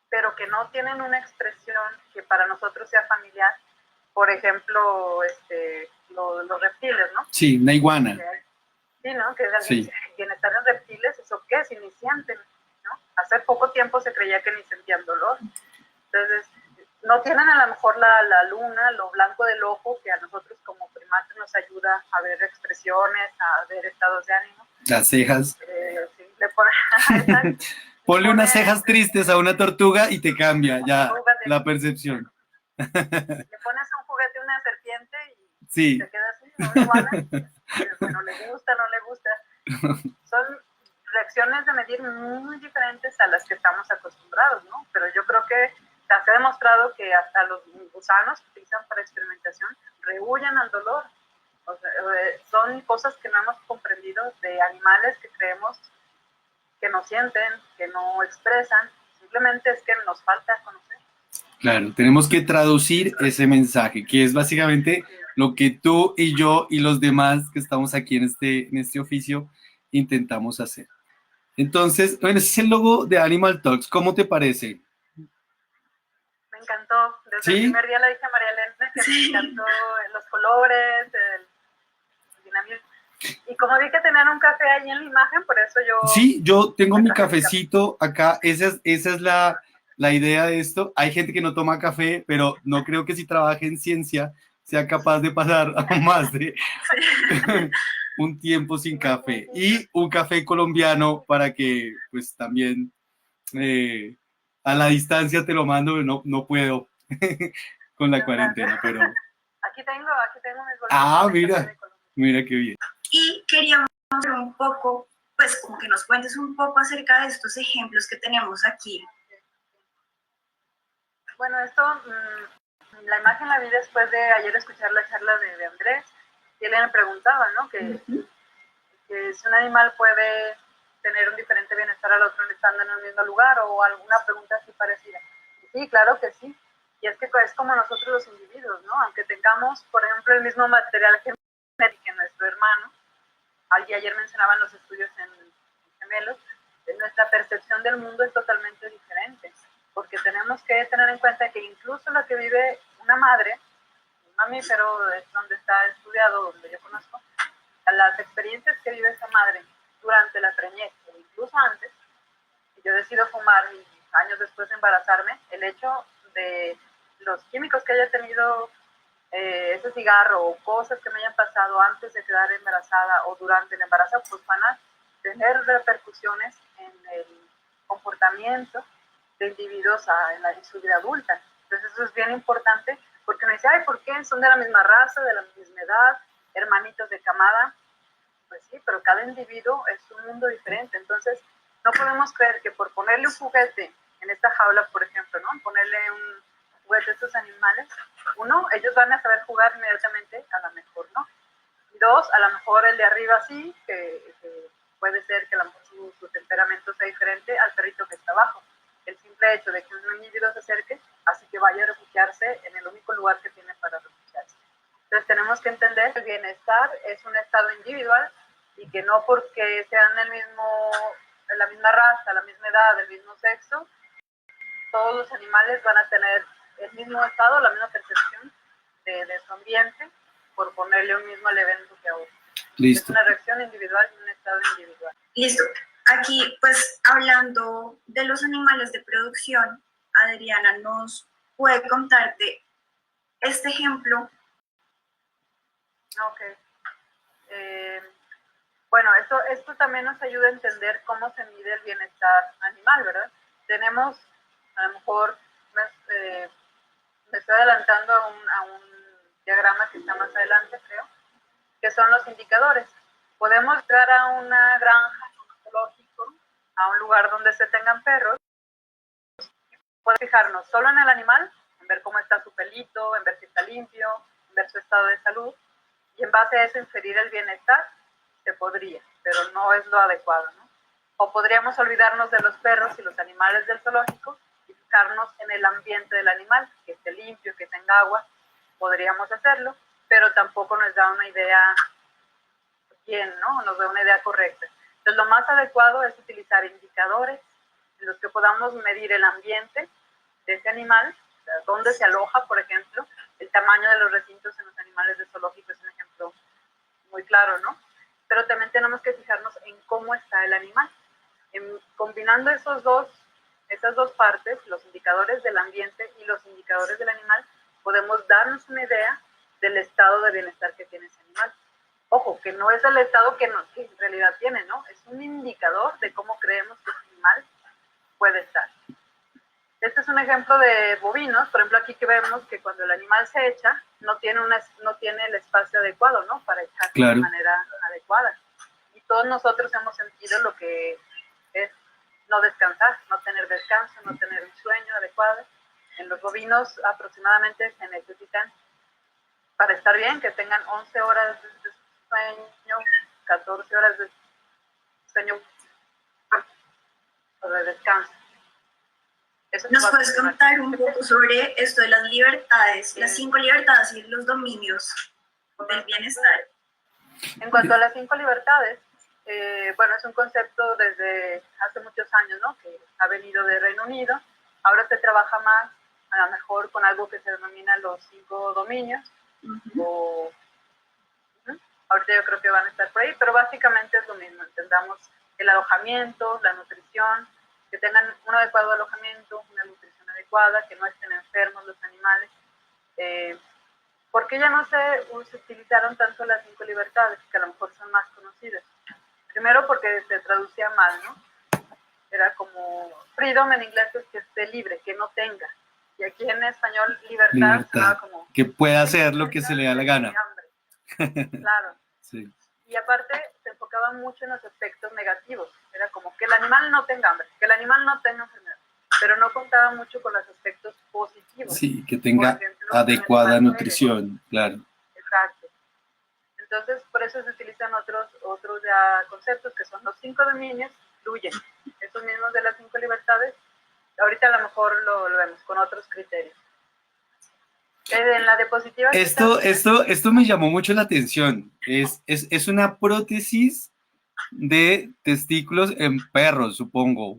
[SPEAKER 2] pero que no tienen una expresión que para nosotros sea familiar, por ejemplo, los reptiles, ¿no?
[SPEAKER 1] Sí, una iguana.
[SPEAKER 2] Sí, ¿no? Que es bienestar en reptiles, ¿eso qué es? Iniciante, ¿no? Hace poco tiempo se creía que ni sentían dolor. Entonces, no tienen a lo mejor la luna, lo blanco del ojo, que a nosotros como primates nos ayuda a ver expresiones, a ver estados de ánimo.
[SPEAKER 1] Las cejas.
[SPEAKER 2] Sí, le ponen,
[SPEAKER 1] ponle unas cejas tristes a una tortuga y te cambia ya la percepción.
[SPEAKER 2] Le pones un juguete a una serpiente y
[SPEAKER 1] sí.
[SPEAKER 2] se queda así, ¿no? Igual, bueno, le gusta, no le gusta. Son reacciones de medir muy diferentes a las que estamos acostumbrados, ¿no? Pero yo creo que se ha demostrado que hasta los gusanos que utilizan para experimentación rehuyen al dolor. O sea, son cosas que no hemos comprendido de animales que creemos que no sienten, que no expresan, simplemente es que nos falta conocer.
[SPEAKER 1] Claro, tenemos que traducir ese mensaje, que es básicamente lo que tú y yo y los demás que estamos aquí en este oficio intentamos hacer. Entonces, bueno, ese es el logo de Animal Talks. ¿Cómo te parece?
[SPEAKER 2] Me encantó. Desde el primer día le dije a María Elena que me encantó los colores, el dinamismo. Y como vi que tenían un café ahí en la imagen, por eso yo...
[SPEAKER 1] Sí, yo tengo mi cafecito acá. Esa es la idea de esto. Hay gente que no toma café, pero no creo que si trabaja en ciencia sea capaz de pasar más de un tiempo sin café. Y un café colombiano para que, pues, también a la distancia te lo mando. No puedo con la cuarentena, pero...
[SPEAKER 2] Aquí tengo mis bolsitas.
[SPEAKER 1] Mira qué bien.
[SPEAKER 3] Y queríamos ver un poco, pues como que nos cuentes un poco acerca de estos ejemplos que tenemos aquí.
[SPEAKER 2] Bueno, la imagen la vi después de ayer escuchar la charla de Andrés, y él me preguntaba, ¿no? Que si un animal puede tener un diferente bienestar al otro estando en el mismo lugar, o alguna pregunta así parecida. Y sí, claro que sí. Y es que es como nosotros los individuos, ¿no? Aunque tengamos, por ejemplo, el mismo material genético que nuestro hermano, ayer mencionaban los estudios en gemelos, nuestra percepción del mundo es totalmente diferente, porque tenemos que tener en cuenta que incluso lo que vive una madre, un mamífero, es donde está estudiado, donde yo conozco, las experiencias que vive esa madre durante la preñez, o incluso antes, y yo decido fumar y años después de embarazarme, el hecho de los químicos que haya tenido ese cigarro o cosas que me hayan pasado antes de quedar embarazada o durante el embarazo, pues van a tener repercusiones en el comportamiento de individuos en su vida adulta. Entonces eso es bien importante porque uno dice, ay, ¿por qué? Son de la misma raza, de la misma edad, hermanitos de camada. Pues sí, pero cada individuo es un mundo diferente. Entonces no podemos creer que por ponerle un juguete en esta jaula, por ejemplo, ¿no? Ponerle un juguete a estos animales, uno, ellos van a saber jugar inmediatamente, a lo mejor, ¿no? Y dos, a lo mejor el de arriba sí, que puede ser que a lo mejor su temperamento sea diferente al perrito que está abajo. El simple hecho de que un individuo se acerque, así que vaya a refugiarse en el único lugar que tiene para refugiarse. Entonces tenemos que entender que el bienestar es un estado individual y que no porque sean la misma raza, la misma edad, el mismo sexo, todos los animales van a tener el mismo estado, la misma percepción de su ambiente, por ponerle un mismo evento que a otro.
[SPEAKER 1] Listo.
[SPEAKER 2] Es una reacción individual y un estado individual.
[SPEAKER 3] Listo. Aquí, pues, hablando de los animales de producción, Adriana nos puede contarte este ejemplo.
[SPEAKER 2] Ok. Bueno, esto también nos ayuda a entender cómo se mide el bienestar animal, ¿verdad? Tenemos, a lo mejor, me estoy adelantando a un diagrama que está más adelante, creo, que son los indicadores. Podemos entrar a una granja, a un zoológico, a un lugar donde se tengan perros, y podemos fijarnos solo en el animal, en ver cómo está su pelito, en ver si está limpio, en ver su estado de salud, y en base a eso inferir el bienestar. Se podría, pero no es lo adecuado, ¿no? O podríamos olvidarnos de los perros y los animales del zoológico y fijarnos en el ambiente del animal, que esté limpio, que tenga agua. Podríamos hacerlo, pero tampoco nos da una idea bien, ¿no? Nos da una idea correcta. Entonces, lo más adecuado es utilizar indicadores en los que podamos medir el ambiente de ese animal, o sea, dónde se aloja, por ejemplo, el tamaño de los recintos en los animales de zoológico es un ejemplo muy claro, ¿no? Pero también tenemos que fijarnos en cómo está el animal. Combinando esas dos partes, los indicadores del ambiente y los indicadores del animal, podemos darnos una idea del estado de bienestar que tiene ese animal. Ojo, que no es el estado que en realidad tiene, ¿no? Es un indicador de cómo creemos que ese animal puede estar. Este es un ejemplo de bovinos, por ejemplo, aquí que vemos que cuando el animal se echa, no tiene el espacio adecuado, ¿no? Para echarse de manera adecuada. Y todos nosotros hemos sentido lo que es no descansar, no tener descanso, no tener un sueño adecuado. En los bovinos aproximadamente se necesitan, para estar bien, que tengan 11 horas de sueño, 14 horas de sueño o de descanso.
[SPEAKER 3] ¿Nos puedes contar un poco sobre esto de las libertades, las 5 libertades y los dominios del bienestar?
[SPEAKER 2] En cuanto a las 5 libertades, bueno, es un concepto desde hace muchos años, ¿no? Que ha venido de Reino Unido. Ahora se trabaja más, a lo mejor, con algo que se denomina los 5 dominios. Ahorita yo creo que van a estar por ahí, pero básicamente es lo mismo. Entendamos el alojamiento, la nutrición, que tengan un adecuado alojamiento, una nutrición adecuada, que no estén enfermos los animales. ¿Por qué ya no se utilizaron tanto las 5 libertades, que a lo mejor son más conocidas? Primero porque se traducía mal, ¿no? Era como freedom en inglés es que esté libre, que no tenga. Y aquí en español libertad sonaba como
[SPEAKER 1] que pueda hacer lo que se le da la gana.
[SPEAKER 2] Claro.
[SPEAKER 1] Sí.
[SPEAKER 2] Y aparte se enfocaba mucho en los aspectos negativos. Era como que el animal no tenga hambre, que el animal no tenga enfermedad, pero no contaba mucho con los aspectos positivos.
[SPEAKER 1] Sí, que tenga adecuada nutrición, claro.
[SPEAKER 2] Exacto. Entonces, por eso se utilizan otros ya conceptos que son los 5 dominios, fluyen. Esos mismos de las 5 libertades, ahorita a lo mejor lo vemos con otros criterios. En la diapositiva...
[SPEAKER 1] Esto me llamó mucho la atención. Es una prótesis de testículos en perros, supongo.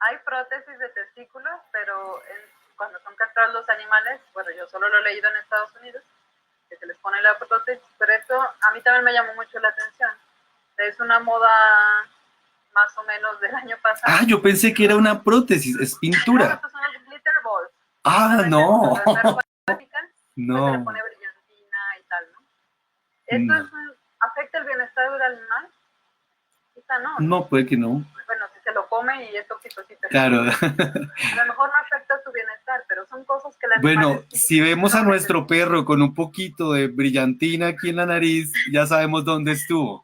[SPEAKER 2] Hay prótesis de testículos, pero cuando son castrados los animales, bueno, yo solo lo he leído en Estados Unidos, que se les pone la prótesis, pero esto a mí también me llamó mucho la atención, Es una moda más o menos del año pasado.
[SPEAKER 1] Ah, yo pensé que era una prótesis, es
[SPEAKER 2] No,
[SPEAKER 1] pintura.
[SPEAKER 2] estos son los glitter balls.
[SPEAKER 1] Ah, no.
[SPEAKER 2] Cuando enferman, pues se le
[SPEAKER 1] No,
[SPEAKER 2] pone brillantina y tal, ¿no? ¿Esto
[SPEAKER 1] no.
[SPEAKER 2] afecta el bienestar del animal? Quizá no, ¿no?
[SPEAKER 1] No, puede que no.
[SPEAKER 2] Bueno, si se lo come y es tóxico, sí, pero
[SPEAKER 1] Claro.
[SPEAKER 2] a lo mejor no afecta su bienestar, pero son cosas que el animal
[SPEAKER 1] Bueno,
[SPEAKER 2] sí
[SPEAKER 1] si vemos a
[SPEAKER 2] no
[SPEAKER 1] nuestro
[SPEAKER 2] necesita.
[SPEAKER 1] perro con un poquito de brillantina aquí en la nariz, ya sabemos dónde estuvo.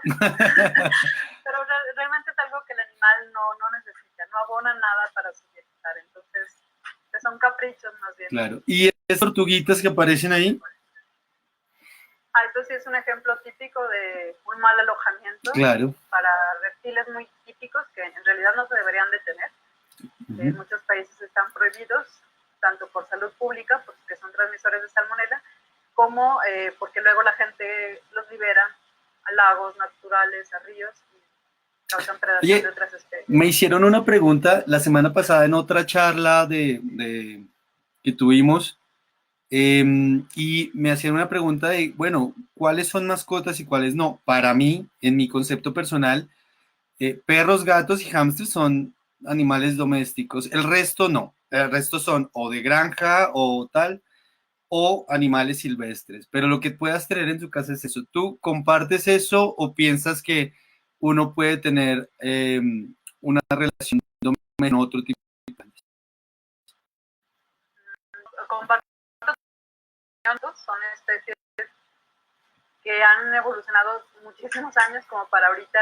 [SPEAKER 2] Pero realmente es algo que el animal no necesita, no abona nada para su bienestar. Entonces, pues son caprichos más bien.
[SPEAKER 1] Claro. ¿Y esas tortuguitas que aparecen ahí?
[SPEAKER 2] Esto sí es un ejemplo típico de un mal alojamiento
[SPEAKER 1] Claro.
[SPEAKER 2] para reptiles muy típicos que en realidad no se deberían de tener. En muchos países están prohibidos, tanto por salud pública, porque son transmisores de salmonela, como porque luego la gente los libera a lagos naturales, a ríos, y causan predación de
[SPEAKER 1] Oye,
[SPEAKER 2] otras especies.
[SPEAKER 1] me hicieron una pregunta la semana pasada en otra charla que tuvimos y me hacían una pregunta de, bueno, ¿cuáles son mascotas y cuáles no? Para mí, en mi concepto personal, perros, gatos y hámsters son animales domésticos. El resto no. El resto son o de granja o tal, o animales silvestres. Pero lo que puedas tener en tu casa es eso. ¿Tú compartes eso o piensas que uno puede tener una relación con otro tipo de animales?
[SPEAKER 2] Comparto, son especies que han evolucionado muchísimos años como para ahorita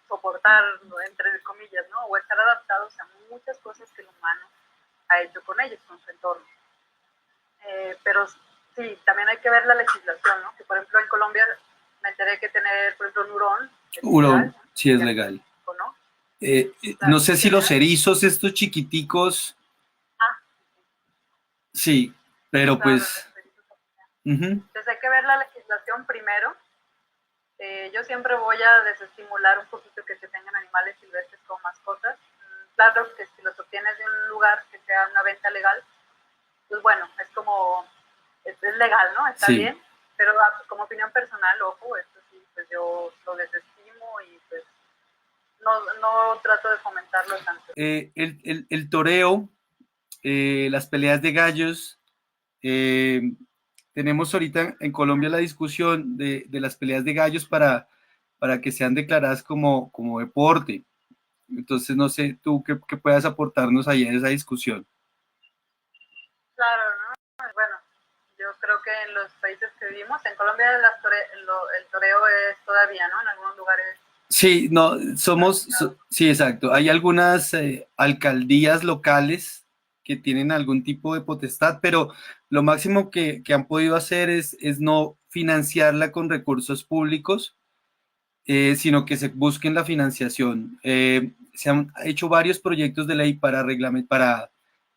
[SPEAKER 2] soportar, entre comillas, ¿no? O estar adaptados a muchas cosas que el humano ha hecho con ellos, con su entorno. Pero sí, también hay que ver la legislación, ¿no? Que por ejemplo en Colombia me enteré que tener, por ejemplo, un hurón es
[SPEAKER 1] Hurón,
[SPEAKER 2] ilegal,
[SPEAKER 1] sí es
[SPEAKER 2] y aquí en
[SPEAKER 1] legal.
[SPEAKER 2] México, ¿no?
[SPEAKER 1] No sé si los
[SPEAKER 2] Tener,
[SPEAKER 1] erizos, estos chiquiticos,
[SPEAKER 2] ah,
[SPEAKER 1] sí, pero
[SPEAKER 2] claro,
[SPEAKER 1] pues...
[SPEAKER 2] los delitos.
[SPEAKER 1] Uh-huh.
[SPEAKER 2] Entonces hay que ver la legislación primero. Yo siempre voy a desestimular un poquito que se tengan animales silvestres como mascotas. Claro que si los obtienes de un lugar que sea una venta legal, pues bueno, es como, es legal, ¿no? Está
[SPEAKER 1] Sí.
[SPEAKER 2] bien, pero como opinión personal, ojo, esto sí, pues yo lo desestimo y pues no trato de fomentarlo tanto.
[SPEAKER 1] El toreo, las peleas de gallos, eh, tenemos ahorita en Colombia la discusión de las peleas de gallos para que sean declaradas como deporte. Entonces, no sé, tú qué puedas aportarnos ahí en esa discusión.
[SPEAKER 2] Claro, ¿no? Bueno, yo creo que en los países que vivimos, en Colombia el toreo es todavía, ¿no? En algunos lugares.
[SPEAKER 1] Sí, no, sí, exacto. Hay algunas alcaldías locales que tienen algún tipo de potestad, pero lo máximo que han podido hacer es no financiarla con recursos públicos, sino que se busquen la financiación. Se han hecho varios proyectos de ley para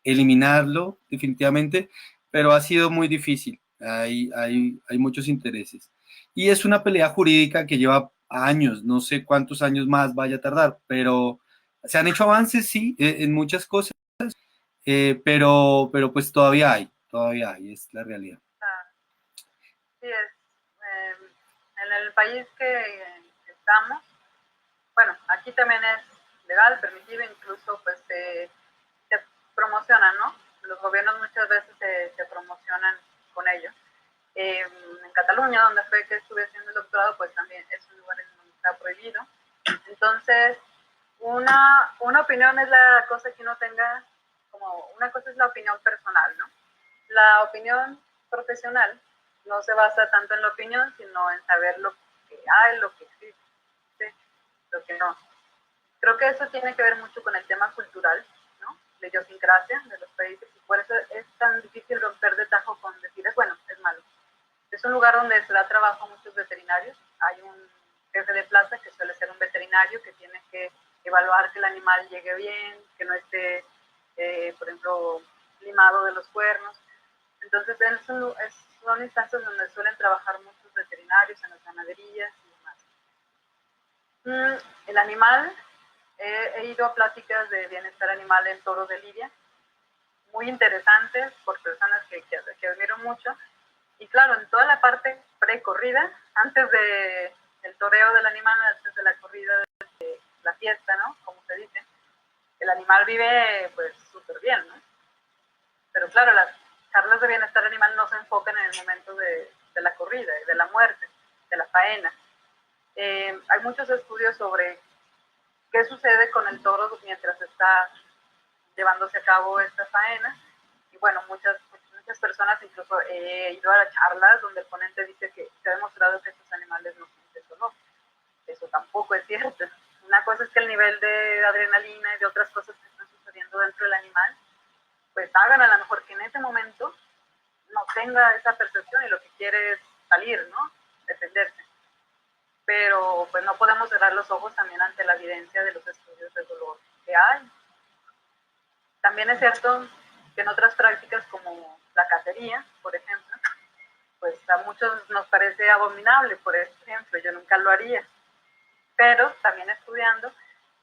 [SPEAKER 1] eliminarlo definitivamente, pero ha sido muy difícil. Hay muchos intereses. Y es una pelea jurídica que lleva años, no sé cuántos años más vaya a tardar, pero se han hecho avances, sí, en muchas cosas, pero pues todavía hay, es la realidad.
[SPEAKER 2] Sí, en el país que estamos, bueno, aquí también es legal, permitido, incluso pues se promocionan, ¿no? Los gobiernos muchas veces se promocionan con ello. En Cataluña, donde fue que estuve haciendo el doctorado, pues también es un lugar en donde está prohibido. Entonces, una opinión es la cosa que uno tenga, como una cosa es la opinión personal, ¿no? La opinión profesional no se basa tanto en la opinión, sino en saber lo que hay, lo que existe, lo que no. Creo que eso tiene que ver mucho con el tema cultural, ¿no? La idiosincrasia de los países, y por eso es tan difícil romper de tajo con decir, es bueno, es malo. Es un lugar donde se da trabajo a muchos veterinarios. Hay un jefe de plaza que suele ser un veterinario que tiene que evaluar que el animal llegue bien, que no esté, por ejemplo, limado de los cuernos. Entonces, son instancias donde suelen trabajar muchos veterinarios en las ganaderías y demás. El animal, he ido a pláticas de bienestar animal en toros de Lidia, muy interesantes por personas que admiro mucho. Y claro, en toda la parte precorrida, antes de el toreo del animal, antes de la corrida, de la fiesta, ¿no? Como se dice, el animal vive pues súper bien, ¿no? Pero claro, las charlas de bienestar animal no se enfocan en el momento de la corrida, de la muerte, de la faena. Hay muchos estudios sobre qué sucede con el toro mientras está llevándose a cabo esta faena. Y bueno, muchas personas, incluso he ido a charlas donde el ponente dice que se ha demostrado que estos animales no sienten dolor. Eso tampoco es cierto. Una cosa es que el nivel de adrenalina y de otras cosas que están sucediendo dentro del animal, pues hagan a lo mejor que en ese momento no tenga esa percepción y lo que quiere es salir, ¿no? Defenderse. Pero pues no podemos cerrar los ojos también ante la evidencia de los estudios de dolor que hay. También es cierto que en otras prácticas como la cacería, por ejemplo, pues a muchos nos parece abominable, por ejemplo, yo nunca lo haría. Pero también estudiando,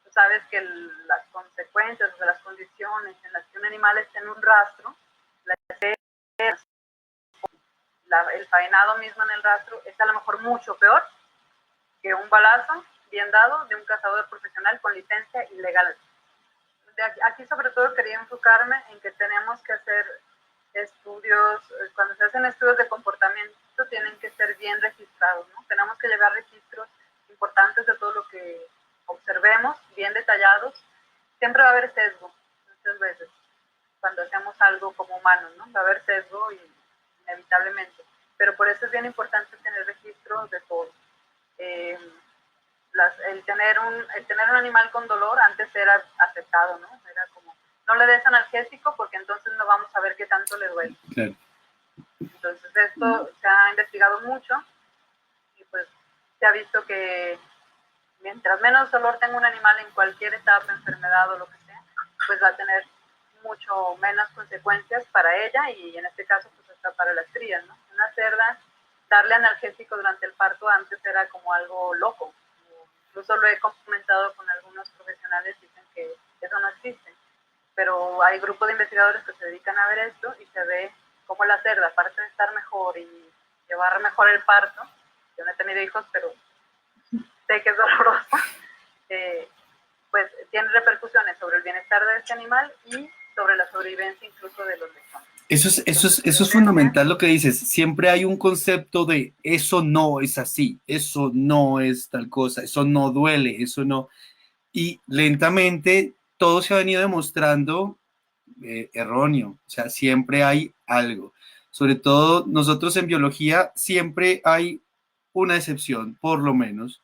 [SPEAKER 2] tú sabes que las consecuencias de las condiciones en las que un animal esté en un rastro, el faenado mismo en el rastro es a lo mejor mucho peor que un balazo bien dado de un cazador profesional con licencia ilegal. Aquí sobre todo quería enfocarme en que tenemos que hacer estudios, cuando se hacen estudios de comportamiento tienen que ser bien registrados, ¿no? Tenemos que llevar registros importantes de todo lo que observemos, bien detallados. Siempre va a haber sesgo, muchas veces, cuando hacemos algo como humanos, ¿no? Va a haber sesgo inevitablemente, pero por eso es bien importante tener registros de todo. El tener un animal con dolor antes era aceptado, ¿no? Era como, no le des analgésico porque entonces no vamos a ver qué tanto le duele.
[SPEAKER 1] Claro.
[SPEAKER 2] Entonces esto se ha investigado mucho y pues se ha visto que mientras menos dolor tenga un animal en cualquier etapa, enfermedad o lo que sea, pues va a tener mucho menos consecuencias para ella y en este caso pues hasta para las crías, ¿no? Una cerda, darle analgésico durante el parto antes era como algo loco. Incluso lo he comentado con algunos profesionales, dicen que eso no existe. Pero hay grupos de investigadores que se dedican a ver esto y se ve cómo la cerda, aparte de estar mejor y llevar mejor el parto, yo no he tenido hijos, pero sé que es doloroso, pues tiene repercusiones sobre el bienestar de este animal y sobre la sobrevivencia incluso de los lechones.
[SPEAKER 1] Eso es fundamental lo que dices. Siempre hay un concepto de eso no es así, eso no es tal cosa, eso no duele, eso no. Y lentamente todo se ha venido demostrando erróneo. O sea, siempre hay algo. Sobre todo nosotros en biología siempre hay una excepción, por lo menos,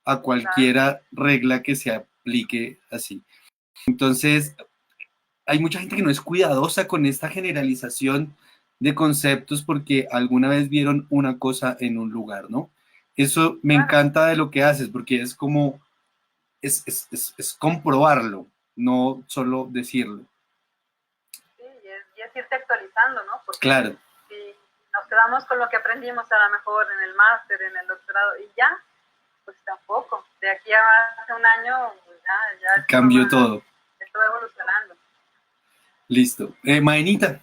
[SPEAKER 1] a cualquiera regla que se aplique así. Entonces, hay mucha gente que no es cuidadosa con esta generalización de conceptos porque alguna vez vieron una cosa en un lugar, ¿no? Eso me encanta de lo que haces porque es como, es comprobarlo, no solo decirlo.
[SPEAKER 2] Sí, y es irte actualizando, ¿no? Porque
[SPEAKER 1] claro.
[SPEAKER 2] Si nos quedamos con lo que aprendimos a lo mejor en el máster, en el doctorado y ya, pues tampoco. De aquí a hace un año, pues ya
[SPEAKER 1] cambió todo.
[SPEAKER 2] Esto va evolucionando.
[SPEAKER 1] Listo. Maenita.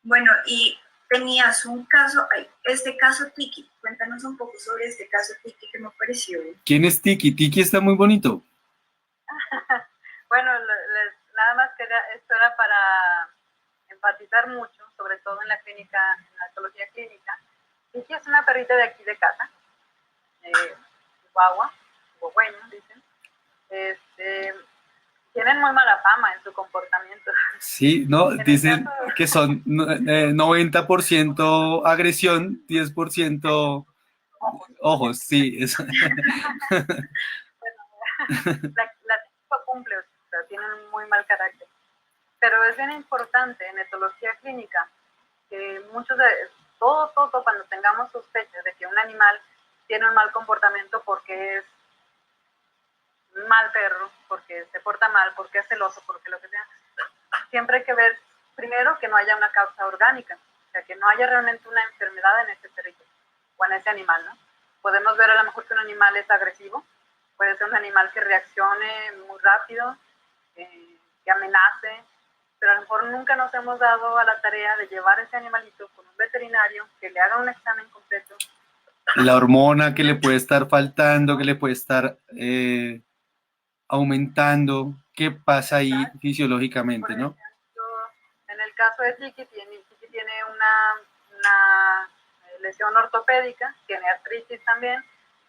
[SPEAKER 3] Bueno, y tenías un caso, este caso Tiki. Cuéntanos un poco sobre este caso Tiki que me pareció.
[SPEAKER 1] ¿Quién es Tiki? Tiki está muy bonito.
[SPEAKER 2] Bueno, nada más que esto era para enfatizar mucho, sobre todo en la clínica, en la etología clínica. Tiki es una perrita de aquí de casa, Chihuahua, chihuahueño, dicen. Tienen muy mala fama en su comportamiento.
[SPEAKER 1] Sí, no, dicen que son 90% agresión, 10% ojos, sí. Eso.
[SPEAKER 2] Bueno, la típica cumple, o sea, tienen un muy mal carácter. Pero es bien importante en etología clínica que todo cuando tengamos sospechas de que un animal tiene un mal comportamiento porque es un mal perro, porque se porta mal, porque es celoso, porque lo que sea, siempre hay que ver primero que no haya una causa orgánica, o sea, que no haya realmente una enfermedad en ese perrito o en ese animal, ¿no? Podemos ver a lo mejor que un animal es agresivo, puede ser un animal que reaccione muy rápido, que amenace, pero a lo mejor nunca nos hemos dado a la tarea de llevar ese animalito con un veterinario que le haga un examen completo
[SPEAKER 1] la hormona que le puede estar faltando, que le puede estar aumentando, qué pasa ahí
[SPEAKER 2] Por
[SPEAKER 1] fisiológicamente, ¿no?
[SPEAKER 2] ejemplo, en el caso de Tiki tiene una lesión ortopédica, tiene artritis también.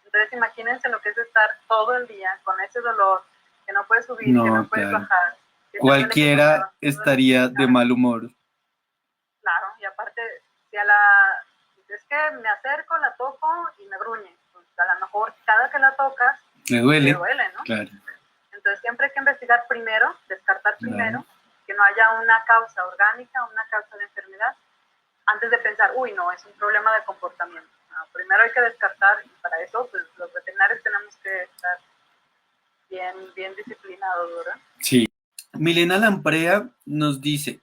[SPEAKER 2] Entonces imagínense lo que es estar todo el día con ese dolor, que no puedes subir, que no
[SPEAKER 1] No,
[SPEAKER 2] puedes
[SPEAKER 1] claro.
[SPEAKER 2] bajar, que te duele que te
[SPEAKER 1] Cualquiera
[SPEAKER 2] muevas, que te duele que
[SPEAKER 1] estaría
[SPEAKER 2] te
[SPEAKER 1] de
[SPEAKER 2] caminas.
[SPEAKER 1] mal humor.
[SPEAKER 2] Claro, y aparte, si a la, es que me acerco, la toco y me gruñe, pues a lo mejor cada que la tocas,
[SPEAKER 1] Le
[SPEAKER 2] te
[SPEAKER 1] duele,
[SPEAKER 2] duele, ¿no?
[SPEAKER 1] claro,
[SPEAKER 2] Entonces siempre hay que investigar primero, descartar
[SPEAKER 1] claro.
[SPEAKER 2] primero, que no haya una causa orgánica, una causa de enfermedad, antes de pensar, uy, no, es un problema de comportamiento. No, primero hay que descartar y para eso pues, los veterinarios tenemos que estar bien disciplinados, ¿verdad?
[SPEAKER 1] Sí. Milena Lamprea nos dice,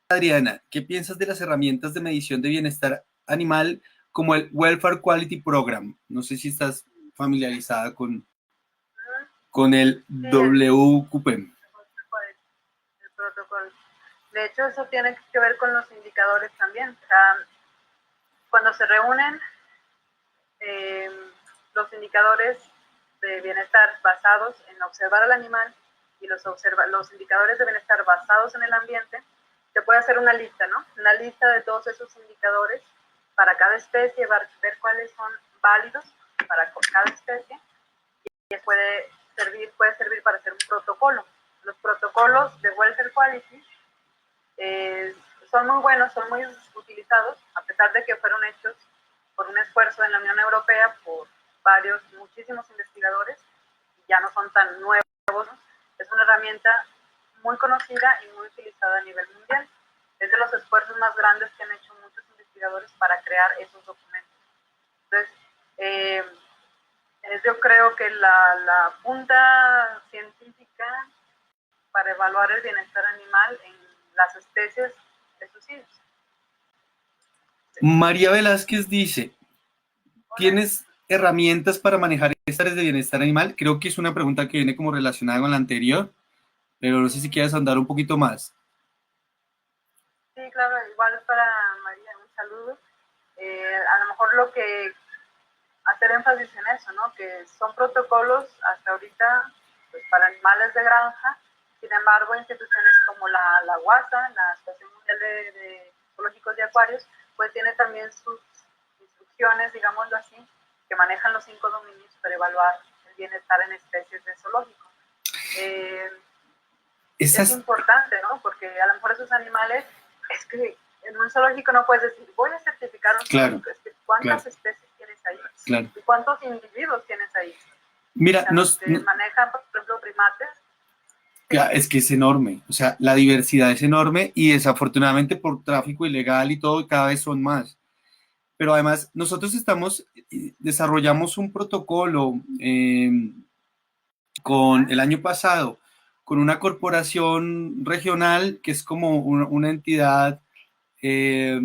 [SPEAKER 1] Adriana, ¿qué piensas de las herramientas de medición de bienestar animal como el Welfare Quality Program? No sé si estás familiarizada con el
[SPEAKER 2] Sí,
[SPEAKER 1] WQP.
[SPEAKER 2] el protocolo. De hecho, eso tiene que ver con los indicadores también. O sea, cuando se reúnen eh, los indicadores de bienestar basados en observar al animal y los indicadores de bienestar basados en el ambiente, se puede hacer una lista, ¿no? Una lista de todos esos indicadores para cada especie, ver cuáles son válidos para cada especie y puede servir para hacer un protocolo. Los protocolos de Welfare Quality son muy buenos, son muy utilizados, a pesar de que fueron hechos por un esfuerzo en la Unión Europea por muchísimos investigadores, y ya no son tan nuevos. Es una herramienta muy conocida y muy utilizada a nivel mundial. Es de los esfuerzos más grandes que han hecho muchos investigadores para crear esos documentos. Entonces, yo creo que la punta científica para evaluar el bienestar animal en las especies de sus hijos.
[SPEAKER 1] María Velázquez dice,
[SPEAKER 2] Hola.
[SPEAKER 1] ¿tienes herramientas para manejar estándares de bienestar animal? Creo que es una pregunta que viene como relacionada con la anterior, pero no sé si quieres andar un poquito más.
[SPEAKER 2] Sí, claro, igual para María, un saludo. A lo mejor lo que hacer énfasis en eso, ¿no? Que son protocolos hasta ahorita pues, para animales de granja. Sin embargo, instituciones como la UASA, la Asociación Mundial de Zoológicos y Acuarios, pues tiene también sus instrucciones, digámoslo así, que manejan los 5 dominios para evaluar el bienestar en especies de zoológico. Es
[SPEAKER 1] Esas,
[SPEAKER 2] importante, ¿no? Porque a lo mejor esos animales, es que en un zoológico no puedes decir, voy a certificar un
[SPEAKER 1] claro,
[SPEAKER 2] zoológico, es que ¿cuántas
[SPEAKER 1] claro,
[SPEAKER 2] especies tienes ahí?
[SPEAKER 1] claro.
[SPEAKER 2] ¿Y cuántos individuos tienes ahí? O
[SPEAKER 1] Mira,
[SPEAKER 2] sea, se manejan, por ejemplo, primates. Sí,
[SPEAKER 1] es que es enorme, o sea, la diversidad es enorme y desafortunadamente por tráfico ilegal y todo cada vez son más. Pero además nosotros desarrollamos un protocolo con el año pasado con una corporación regional que es como una entidad eh,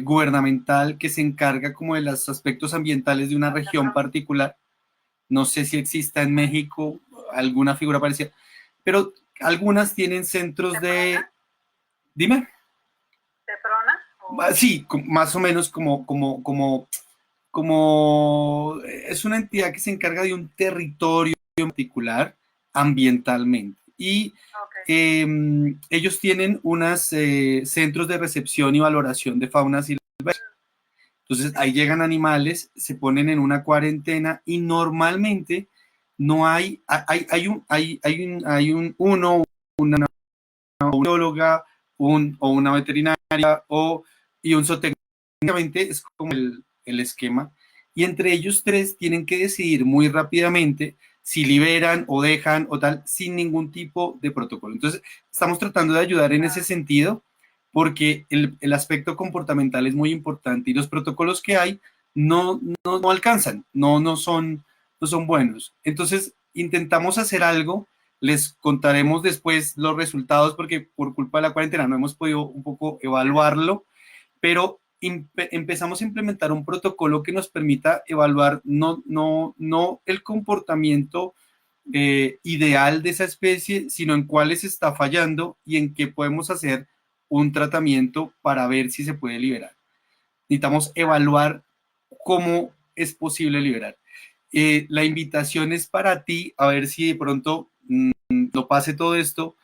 [SPEAKER 1] gubernamental que se encarga como de los aspectos ambientales de una región particular. No sé si exista en México alguna figura parecida, pero algunas tienen centros de... Dime.
[SPEAKER 2] ¿Teprona? O...
[SPEAKER 1] Sí, más o menos como es una entidad que se encarga de un territorio particular ambientalmente. Y ellos tienen unos centros de recepción y valoración de fauna silvestre. Entonces ahí llegan animales, se ponen en una cuarentena y normalmente no una bióloga, o una veterinaria y un zootecnista. Es como el esquema. Y entre ellos tres tienen que decidir muy rápidamente si liberan o dejan o tal, sin ningún tipo de protocolo. Entonces, estamos tratando de ayudar en ese sentido porque el aspecto comportamental es muy importante y los protocolos que hay no alcanzan, no son buenos. Entonces, intentamos hacer algo, les contaremos después los resultados porque por culpa de la cuarentena no hemos podido un poco evaluarlo, pero empezamos a implementar un protocolo que nos permita evaluar no el comportamiento ideal de esa especie, sino en cuáles está fallando y en qué podemos hacer un tratamiento para ver si se puede liberar. Necesitamos evaluar cómo es posible liberar. La invitación es para ti, a ver si de pronto lo pase todo esto,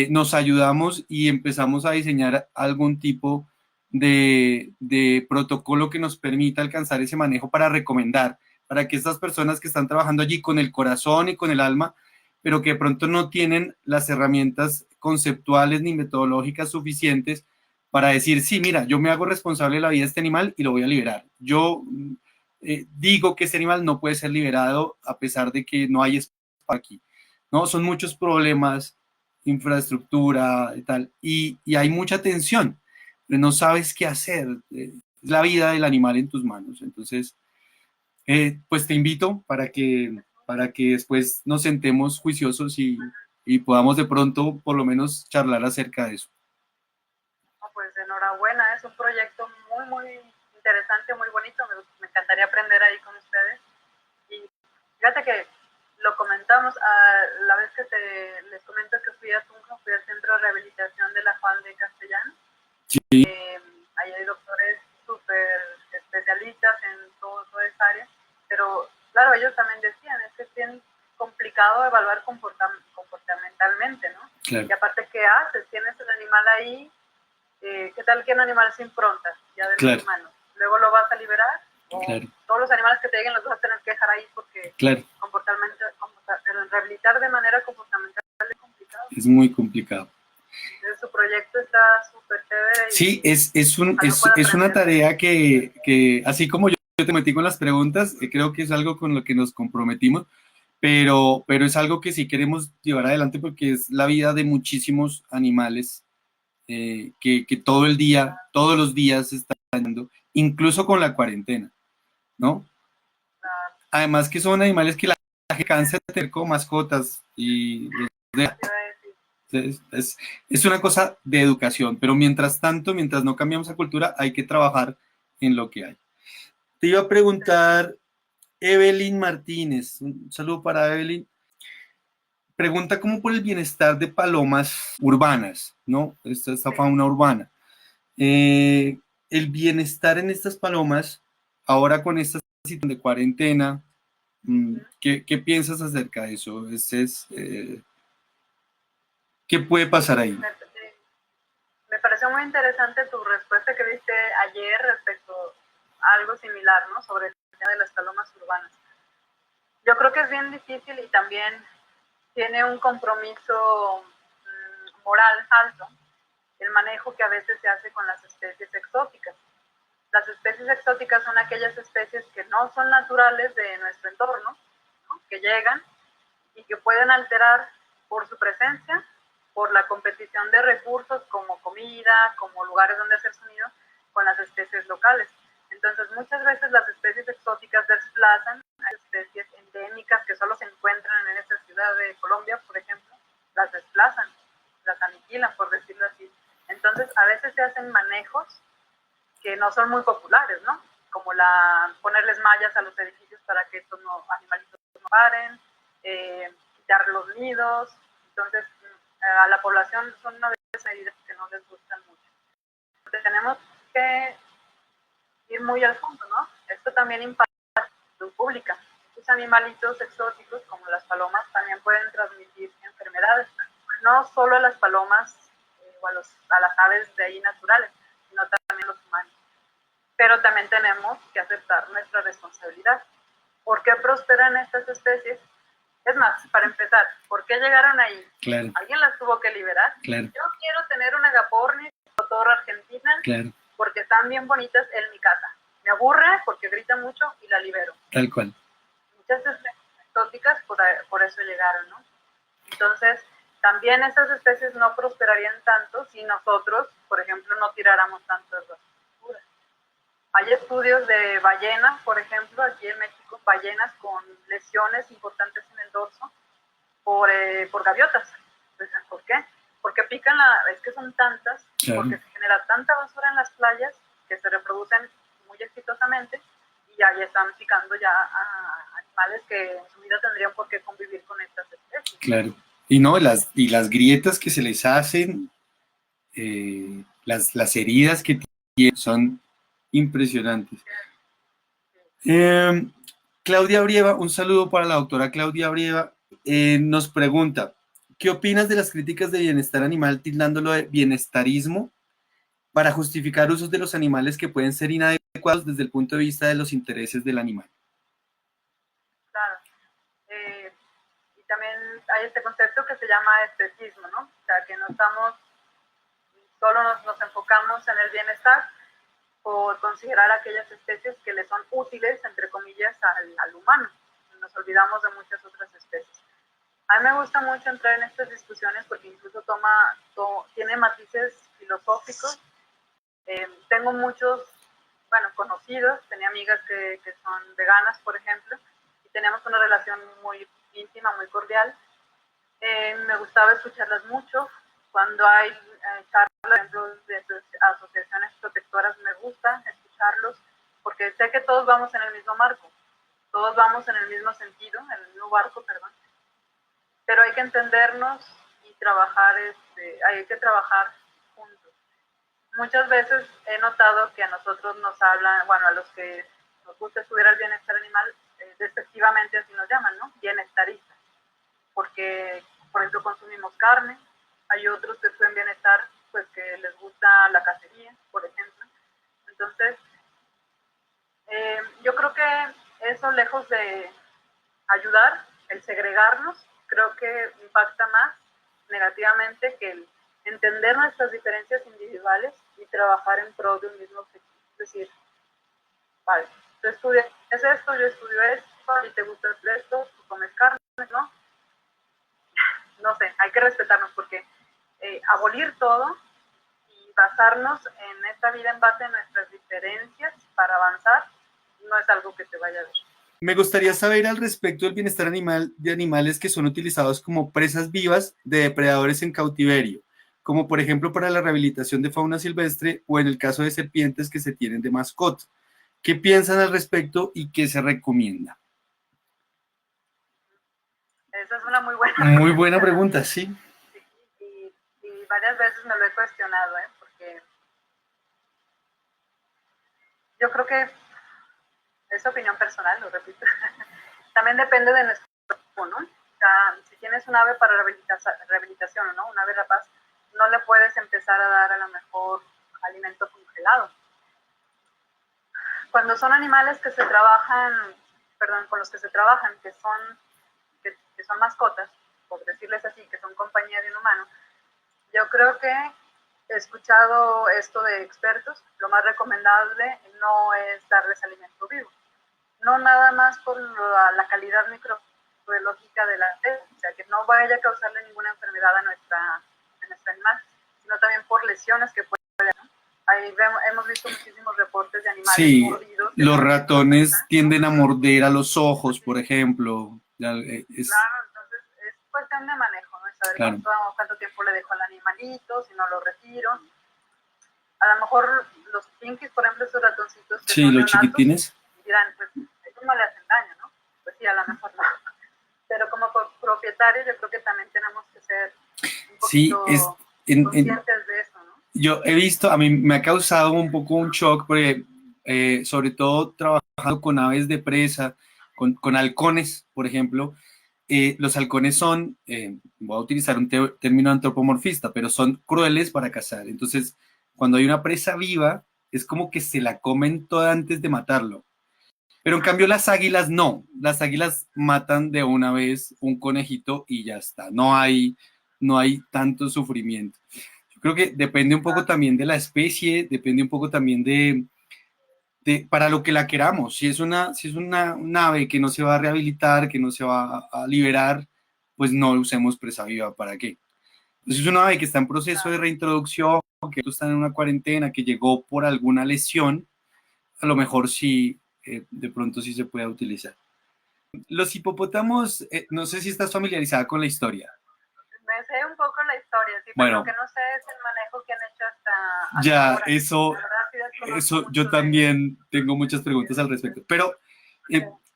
[SPEAKER 1] nos ayudamos y empezamos a diseñar algún tipo de protocolo que nos permita alcanzar ese manejo para recomendar, para que estas personas que están trabajando allí con el corazón y con el alma, pero que de pronto no tienen las herramientas conceptuales ni metodológicas suficientes para decir, sí, mira, yo me hago responsable de la vida de este animal y lo voy a liberar. Yo digo que este animal no puede ser liberado a pesar de que no hay espacio aquí. ¿No? Son muchos problemas, infraestructura y tal, y hay mucha tensión, pero no sabes qué hacer. Es la vida del animal en tus manos. Entonces, pues te invito para que después nos sentemos juiciosos y podamos de pronto por lo menos charlar acerca de eso.
[SPEAKER 2] No, pues enhorabuena, es un proyecto muy, muy interesante, muy bonito, me encantaría aprender ahí con ustedes. Y fíjate que lo comentamos la vez que les comento que fui a Tunja, fui al Centro de Rehabilitación de la Juan de Castellano.
[SPEAKER 1] Sí.
[SPEAKER 2] Ahí hay doctores súper especialistas en toda esa área, pero claro, ellos también decían, es que es bien complicado evaluar comportamentalmente, ¿no?
[SPEAKER 1] Claro.
[SPEAKER 2] Y aparte, ¿qué haces? Tienes el animal ahí, ¿qué tal que un animal se impronta ya del
[SPEAKER 1] claro.
[SPEAKER 2] humano? Luego lo vas a liberar, o
[SPEAKER 1] claro.
[SPEAKER 2] todos los animales que te lleguen los vas a tener que dejar ahí porque
[SPEAKER 1] claro.
[SPEAKER 2] rehabilitar de manera comportamental es complicado.
[SPEAKER 1] Es muy complicado.
[SPEAKER 2] Entonces, su proyecto está súper chévere.
[SPEAKER 1] Sí, es una tarea que, así como yo te metí con las preguntas, creo que es algo con lo que nos comprometimos, pero es algo que sí queremos llevar adelante porque es la vida de muchísimos animales que todo el día, todos los días se están dando, incluso con la cuarentena, ¿no? Además que son animales que la gente cansa de tener como mascotas y los deja. Es una cosa de educación, pero mientras tanto, mientras no cambiamos la cultura, hay que trabajar en lo que hay. Te iba a preguntar, Evelyn Martínez, un saludo para Evelyn. Pregunta cómo por el bienestar de palomas urbanas, ¿no? Esta fauna urbana. El bienestar en estas palomas, ahora con esta situación de cuarentena, ¿qué piensas acerca de eso? ¿Qué puede pasar ahí?
[SPEAKER 2] Me pareció muy interesante tu respuesta que diste ayer respecto a algo similar, ¿no? Sobre el tema de las palomas urbanas. Yo creo que es bien difícil y también tiene un compromiso moral alto el manejo que a veces se hace con las especies exóticas. Las especies exóticas son aquellas especies que no son naturales de nuestro entorno, ¿no? Que llegan y que pueden alterar por su presencia, por la competición de recursos como comida, como lugares donde hacer sonido, con las especies locales. Entonces, muchas veces las especies exóticas desplazan a especies endémicas que solo se encuentran en esta ciudad de Colombia, por ejemplo, las desplazan, las aniquilan, por decirlo así. Entonces, a veces se hacen manejos que no son muy populares, ¿no? Como ponerles mallas a los edificios para que estos animalitos no paren, quitar los nidos. Entonces, a la población son una de esas medidas que no les gustan mucho. Entonces, tenemos que ir muy al fondo, ¿no? Esto también impacta la salud pública. Estos animalitos exóticos, como las palomas, también pueden transmitir enfermedades. No solo a las palomas o a las aves de ahí naturales, sino también a los humanos. Pero también tenemos que aceptar nuestra responsabilidad. ¿Por qué prosperan estas especies? Es más, para empezar, ¿por qué llegaron ahí?
[SPEAKER 1] Claro.
[SPEAKER 2] ¿Alguien las tuvo que liberar?
[SPEAKER 1] Claro.
[SPEAKER 2] Yo quiero tener una agapornis o torre argentina,
[SPEAKER 1] claro,
[SPEAKER 2] porque están bien bonitas en mi casa. Me aburre porque grita mucho y la libero.
[SPEAKER 1] Tal cual.
[SPEAKER 2] Muchas especies exóticas por eso llegaron, ¿no? Entonces, también esas especies no prosperarían tanto si nosotros, por ejemplo, no tiráramos tanto de basura. Hay estudios de ballenas, por ejemplo, aquí en México, ballenas con lesiones importantes en el dorso por gaviotas. ¿Por qué? Porque pican, es que son tantas, claro. Porque se genera tanta basura en las playas que se reproducen muy exitosamente y ahí están picando ya a animales que en su vida tendrían por qué convivir con estas especies.
[SPEAKER 1] Claro. Y no, las grietas que se les hacen, las heridas que tienen son impresionantes. Eh, Claudia Brieva, un saludo para la doctora Claudia Brieva, nos pregunta, ¿qué opinas de las críticas de bienestar animal tildándolo de bienestarismo para justificar usos de los animales que pueden ser inadecuados desde el punto de vista de los intereses del animal?
[SPEAKER 2] Claro. Y también hay este concepto que se llama especismo, ¿no? O sea, que no estamos, solo nos enfocamos en el bienestar por considerar aquellas especies que le son útiles, entre comillas, al humano. Nos olvidamos de muchas otras especies. A mí me gusta mucho entrar en estas discusiones porque incluso tiene matices filosóficos. Tengo muchos, bueno, conocidos, tenía amigas que son veganas, por ejemplo, y tenemos una relación muy íntima, muy cordial. Me gustaba escucharlas mucho. Cuando hay charlas, por ejemplo, de asociaciones protectoras, me gusta escucharlos porque sé que todos vamos en el mismo marco, todos vamos en el mismo sentido, en el mismo barco, perdón, pero hay que entendernos y trabajar, hay que trabajar juntos. Muchas veces he notado que a nosotros nos hablan, bueno, a los que nos gusta estudiar el bienestar animal, despectivamente así nos llaman, ¿no? Bienestaristas, porque, por ejemplo, consumimos carne, hay otros que estudian bienestar, pues que les gusta la cacería, por ejemplo. Entonces, yo creo que eso, lejos de ayudar, el segregarnos, creo que impacta más negativamente que el entender nuestras diferencias individuales y trabajar en pro de un mismo objetivo. Es decir, vale, tú estudias esto, yo estudio esto, y te gusta esto, tú comes carne, ¿no? No sé, hay que respetarnos porque abolir todo y basarnos en esta vida en base a nuestras diferencias para avanzar no es algo que te vaya a ver.
[SPEAKER 1] Me gustaría saber al respecto del bienestar animal de animales que son utilizados como presas vivas de depredadores en cautiverio, como por ejemplo para la rehabilitación de fauna silvestre o en el caso de serpientes que se tienen de mascota. ¿Qué piensan al respecto y qué se recomienda?
[SPEAKER 2] Esa es una muy buena
[SPEAKER 1] Muy
[SPEAKER 2] pregunta.
[SPEAKER 1] buena pregunta, sí.
[SPEAKER 2] Y varias veces me lo he cuestionado, porque yo creo que es opinión personal, lo repito. También depende de nuestro cuerpo, ¿no? O sea, si tienes un ave para rehabilitación, ¿no? Un ave rapaz, no le puedes empezar a dar a lo mejor alimento congelado. Cuando son animales que se trabajan, perdón, con los que se trabajan, que son mascotas, por decirles así, que son compañía de un humano, yo creo que he escuchado esto de expertos, lo más recomendable no es darles alimento vivo. No nada más por la calidad microbiológica de la red, o sea, que no vaya a causarle ninguna enfermedad a nuestro animal, sino también por lesiones que puede, ¿no? Ahí hemos visto muchísimos reportes de animales mordidos.
[SPEAKER 1] Los ratones tienden a morder a los ojos, por ejemplo.
[SPEAKER 2] Claro, entonces es cuestión de manejo, ¿no? Saber cuánto tiempo le dejo al animalito, si no lo retiro. A lo mejor los pinkies, por ejemplo, esos ratoncitos que son
[SPEAKER 1] los chiquitines,
[SPEAKER 2] dirán, pues ellos no le hacen daño, ¿no? Pues sí, a lo mejor no. Pero como propietarios yo creo que también tenemos que ser un poquito conscientes de eso, ¿no?
[SPEAKER 1] Yo he visto, a mí me ha causado un poco un shock, porque sobre todo trabajando con aves de presa, con halcones, por ejemplo, los halcones son, voy a utilizar un término antropomorfista, pero son crueles para cazar. Entonces, cuando hay una presa viva, es como que se la comen toda antes de matarlo. Pero en cambio las águilas no, las águilas matan de una vez un conejito y ya está, no hay tanto sufrimiento. Yo creo que depende un poco también de la especie, depende un poco también para lo que la queramos. Si es una ave que no se va a rehabilitar, que no se va a liberar, pues no usemos presa viva, ¿para qué? Si es una ave que está en proceso de reintroducción, que está en una cuarentena, que llegó por alguna lesión, a lo mejor sí, de pronto sí se puede utilizar. Los hipopótamos, no sé si estás familiarizada con la historia.
[SPEAKER 2] Me sé un poco la historia, sí, pero lo que no sé es el manejo que han hecho hasta
[SPEAKER 1] ya,
[SPEAKER 2] ahora.
[SPEAKER 1] Eso yo también tengo muchas preguntas al respecto. Pero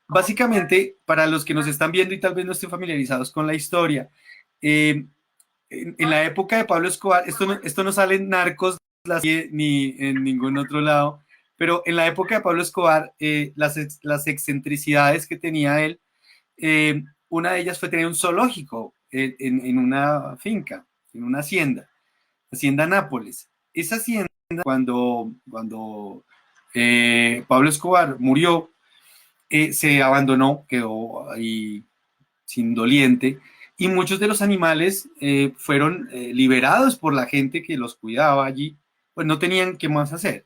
[SPEAKER 1] básicamente, para los que nos están viendo y tal vez no estén familiarizados con la historia, en la época de Pablo Escobar, esto no sale en Narcos ni en ningún otro lado, pero en la época de Pablo Escobar, las excentricidades que tenía él, una de ellas fue tener un zoológico en una finca, en una hacienda, Hacienda Nápoles. Esa hacienda, cuando Pablo Escobar murió, se abandonó, quedó ahí sin doliente, y muchos de los animales fueron liberados por la gente que los cuidaba allí, pues no tenían qué más hacer.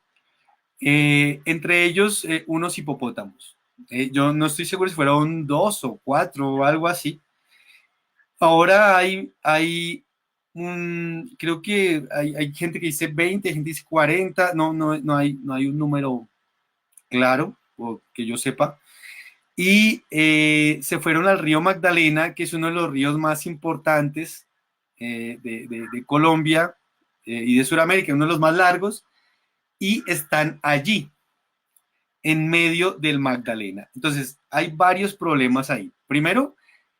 [SPEAKER 1] Entre ellos, unos hipopótamos. Yo no estoy seguro si fueron 2 o 4 o algo así. Ahora creo que hay gente que dice 20, gente que dice 40, no hay un número claro, o que yo sepa. Y se fueron al río Magdalena, que es uno de los ríos más importantes de Colombia y de Sudamérica, uno de los más largos, y están allí, en medio del Magdalena. Entonces, hay varios problemas ahí. Primero,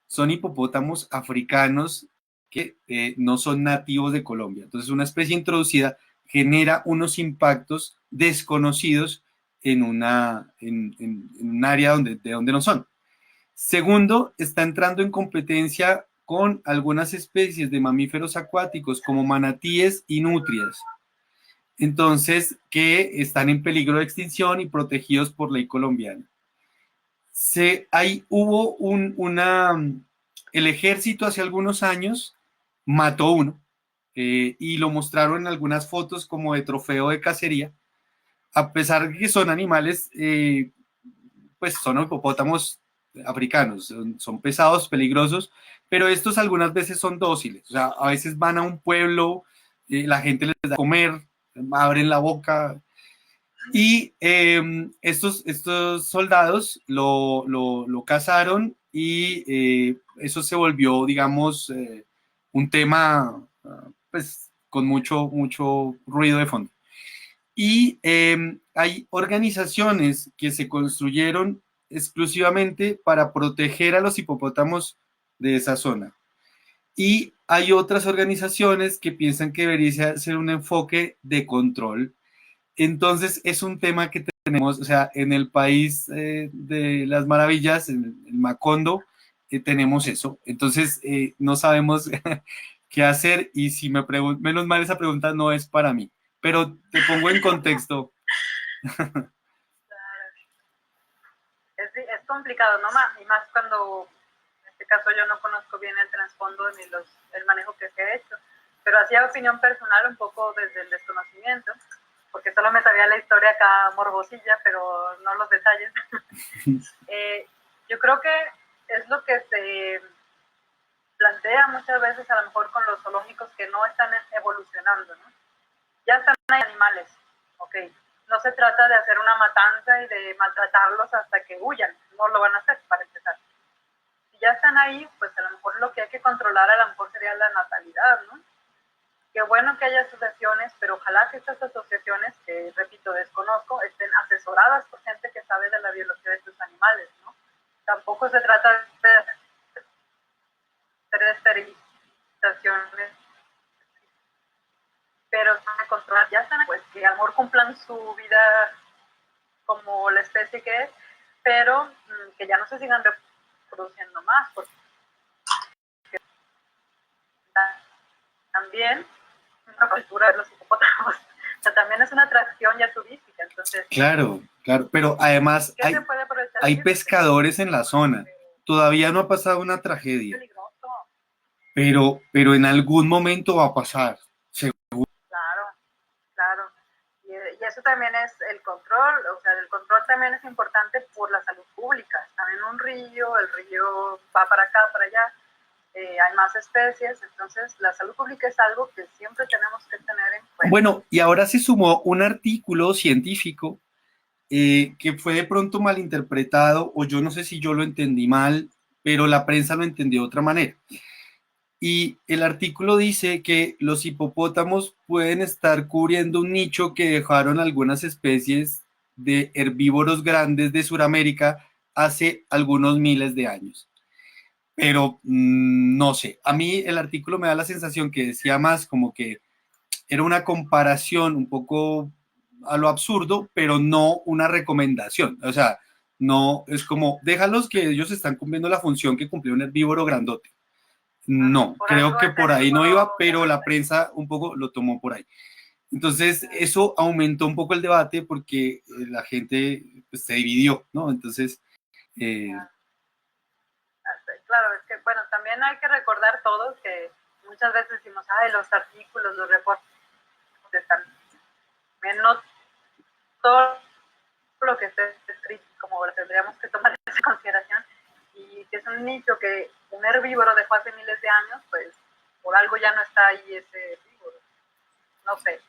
[SPEAKER 1] son hipopótamos africanos que no son nativos de Colombia. Entonces, una especie introducida genera unos impactos desconocidos en un área de donde no son. Segundo, está entrando en competencia con algunas especies de mamíferos acuáticos como manatíes y nutrias. Entonces, que están en peligro de extinción y protegidos por ley colombiana. Hubo el ejército hace algunos años mató uno y lo mostraron en algunas fotos como de trofeo de cacería, a pesar de que son animales, pues son hipopótamos africanos, son pesados, peligrosos, pero estos algunas veces son dóciles, o sea, a veces van a un pueblo, la gente les da a comer, abren la boca, y estos soldados lo cazaron y eso se volvió, digamos, un tema pues con mucho ruido de fondo. Y hay organizaciones que se construyeron exclusivamente para proteger a los hipopótamos de esa zona. Y hay otras organizaciones que piensan que debería ser un enfoque de control. Entonces es un tema que tenemos, o sea, en el país de las maravillas, en el Macondo, tenemos eso. Entonces no sabemos qué hacer y si menos mal esa pregunta no es para mí, pero te pongo en contexto.
[SPEAKER 2] Es complicado, ¿no? Y más cuando, en este caso, yo no conozco bien el trasfondo ni el manejo que se ha hecho, pero hacía opinión personal un poco desde el desconocimiento, porque solo me sabía la historia acá morbosilla, pero no los detalles. Yo creo que es lo que se plantea muchas veces a lo mejor con los zoológicos que no están evolucionando, ¿no? Ya están ahí animales, ok. No se trata de hacer una matanza y de maltratarlos hasta que huyan, no lo van a hacer para empezar. Si ya están ahí, pues a lo mejor lo que hay que controlar a lo mejor sería la natalidad, ¿no? Qué bueno que haya asociaciones, pero ojalá que estas asociaciones, que repito, desconozco, estén asesoradas por gente que sabe de la biología de estos animales, ¿no? Tampoco se trata de hacer esterilizaciones, pero controlar, ya están, pues que a lo mejor cumplan su vida como la especie que es, pero que ya no se sigan reproduciendo más, porque también una cultura de los hipopótamos, o sea, también es una atracción ya turística, entonces...
[SPEAKER 1] Claro, pero además hay pescadores en la zona, todavía no ha pasado una tragedia, pero en algún momento va a pasar.
[SPEAKER 2] Claro. Y eso también es el control, o sea, el control también es importante por la salud pública. Están en un río, el río va para acá, para allá, hay más especies, entonces la salud pública es algo que siempre tenemos que tener en cuenta.
[SPEAKER 1] Bueno, y ahora se sumó un artículo científico que fue de pronto malinterpretado, o yo no sé si yo lo entendí mal, pero la prensa lo entendió de otra manera. Y el artículo dice que los hipopótamos pueden estar cubriendo un nicho que dejaron algunas especies de herbívoros grandes de Sudamérica hace algunos miles de años. Pero no sé, a mí el artículo me da la sensación que decía más como que era una comparación un poco a lo absurdo, pero no una recomendación. O sea, no es como, déjalos que ellos están cumpliendo la función que cumplió un herbívoro grandote. No,
[SPEAKER 2] Por
[SPEAKER 1] creo
[SPEAKER 2] algo
[SPEAKER 1] que
[SPEAKER 2] el
[SPEAKER 1] por ahí no iba,
[SPEAKER 2] herbívoro
[SPEAKER 1] pero la
[SPEAKER 2] grandote.
[SPEAKER 1] prensa un poco lo tomó por ahí. Entonces, eso aumentó un poco el debate porque la gente pues, se dividió, ¿no? Entonces,
[SPEAKER 2] Claro, es que, bueno, también hay que recordar todos que muchas veces decimos, ay, los artículos, los reportes, también no todo lo que esté escrito, como lo tendríamos que tomar en consideración, y que es un nicho que un herbívoro dejó hace miles de años, pues por algo ya no está ahí ese herbívoro. No sé.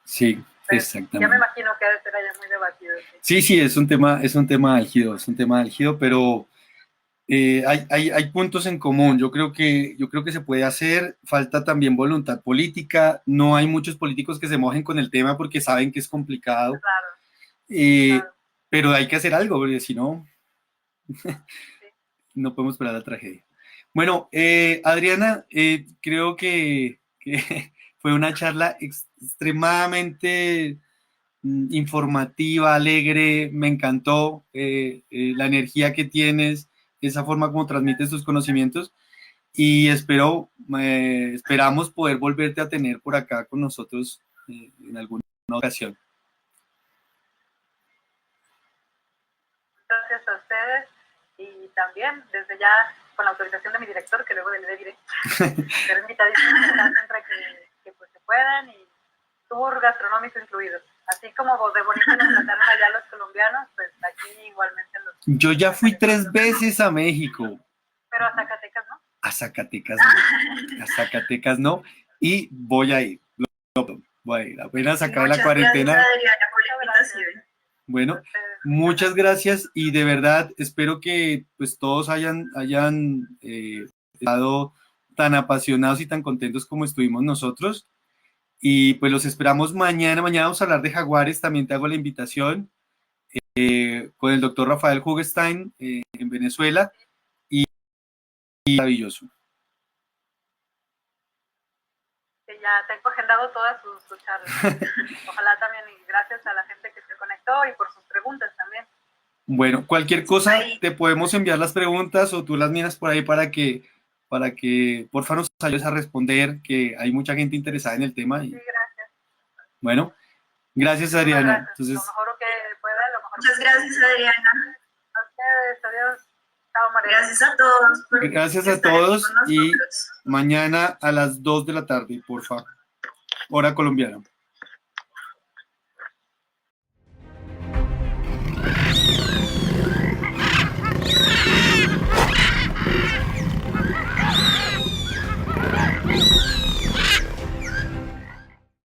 [SPEAKER 1] sí,
[SPEAKER 2] Pero ya me
[SPEAKER 1] exactamente.
[SPEAKER 2] imagino que debe ser allá muy debatido.
[SPEAKER 1] Sí, sí, es un tema álgido, pero hay puntos en común. Yo creo que se puede hacer. Falta también voluntad política. No hay muchos políticos que se mojen con el tema porque saben que es complicado.
[SPEAKER 2] Claro,
[SPEAKER 1] Eh,
[SPEAKER 2] claro.
[SPEAKER 1] pero hay que hacer algo, porque si no,
[SPEAKER 2] Sí.
[SPEAKER 1] no podemos esperar la tragedia. Bueno, Adriana, creo que fue una charla extremadamente informativa, alegre, me encantó la energía que tienes, esa forma como transmites tus conocimientos y esperamos poder volverte a tener por acá con nosotros en alguna ocasión.
[SPEAKER 2] Gracias a ustedes y también desde ya con la autorización de mi director, que luego le diré, ser invitadísimos siempre que pues, se puedan y tour gastronómico incluido. Así como de bonito nos trataron allá los colombianos, pues aquí igualmente los...
[SPEAKER 1] Yo ya fui 3 veces a México.
[SPEAKER 2] Pero a Zacatecas, ¿no?
[SPEAKER 1] A Zacatecas no. A Zacatecas no. Y voy a ir. Voy a ir. Apenas acabe la cuarentena.
[SPEAKER 3] Gracias, Adriana, por la invitación.
[SPEAKER 1] Bueno, muchas gracias y de verdad espero que pues todos hayan estado tan apasionados y tan contentos como estuvimos nosotros. Y pues los esperamos mañana. Mañana vamos a hablar de jaguares. También te hago la invitación con el doctor Rafael Hugestein en Venezuela. Y maravilloso.
[SPEAKER 2] Que ya tengo agendado todas sus charlas. Ojalá también, y gracias a la gente que se conectó y por sus preguntas también.
[SPEAKER 1] Bueno, cualquier cosa
[SPEAKER 3] Ahí.
[SPEAKER 1] te podemos enviar las preguntas o tú las miras por ahí para que porfa nos ayudes a responder, que hay mucha gente interesada en el tema. Y,
[SPEAKER 2] sí, gracias.
[SPEAKER 1] Bueno, gracias Adriana.
[SPEAKER 2] Gracias.
[SPEAKER 1] Entonces,
[SPEAKER 2] lo mejor que pueda, lo mejor.
[SPEAKER 3] Muchas gracias, Adriana.
[SPEAKER 2] A ustedes, adiós. Chao, María.
[SPEAKER 3] Gracias a todos.
[SPEAKER 1] Gracias a todos y mañana a las 2 de la tarde, porfa, hora colombiana.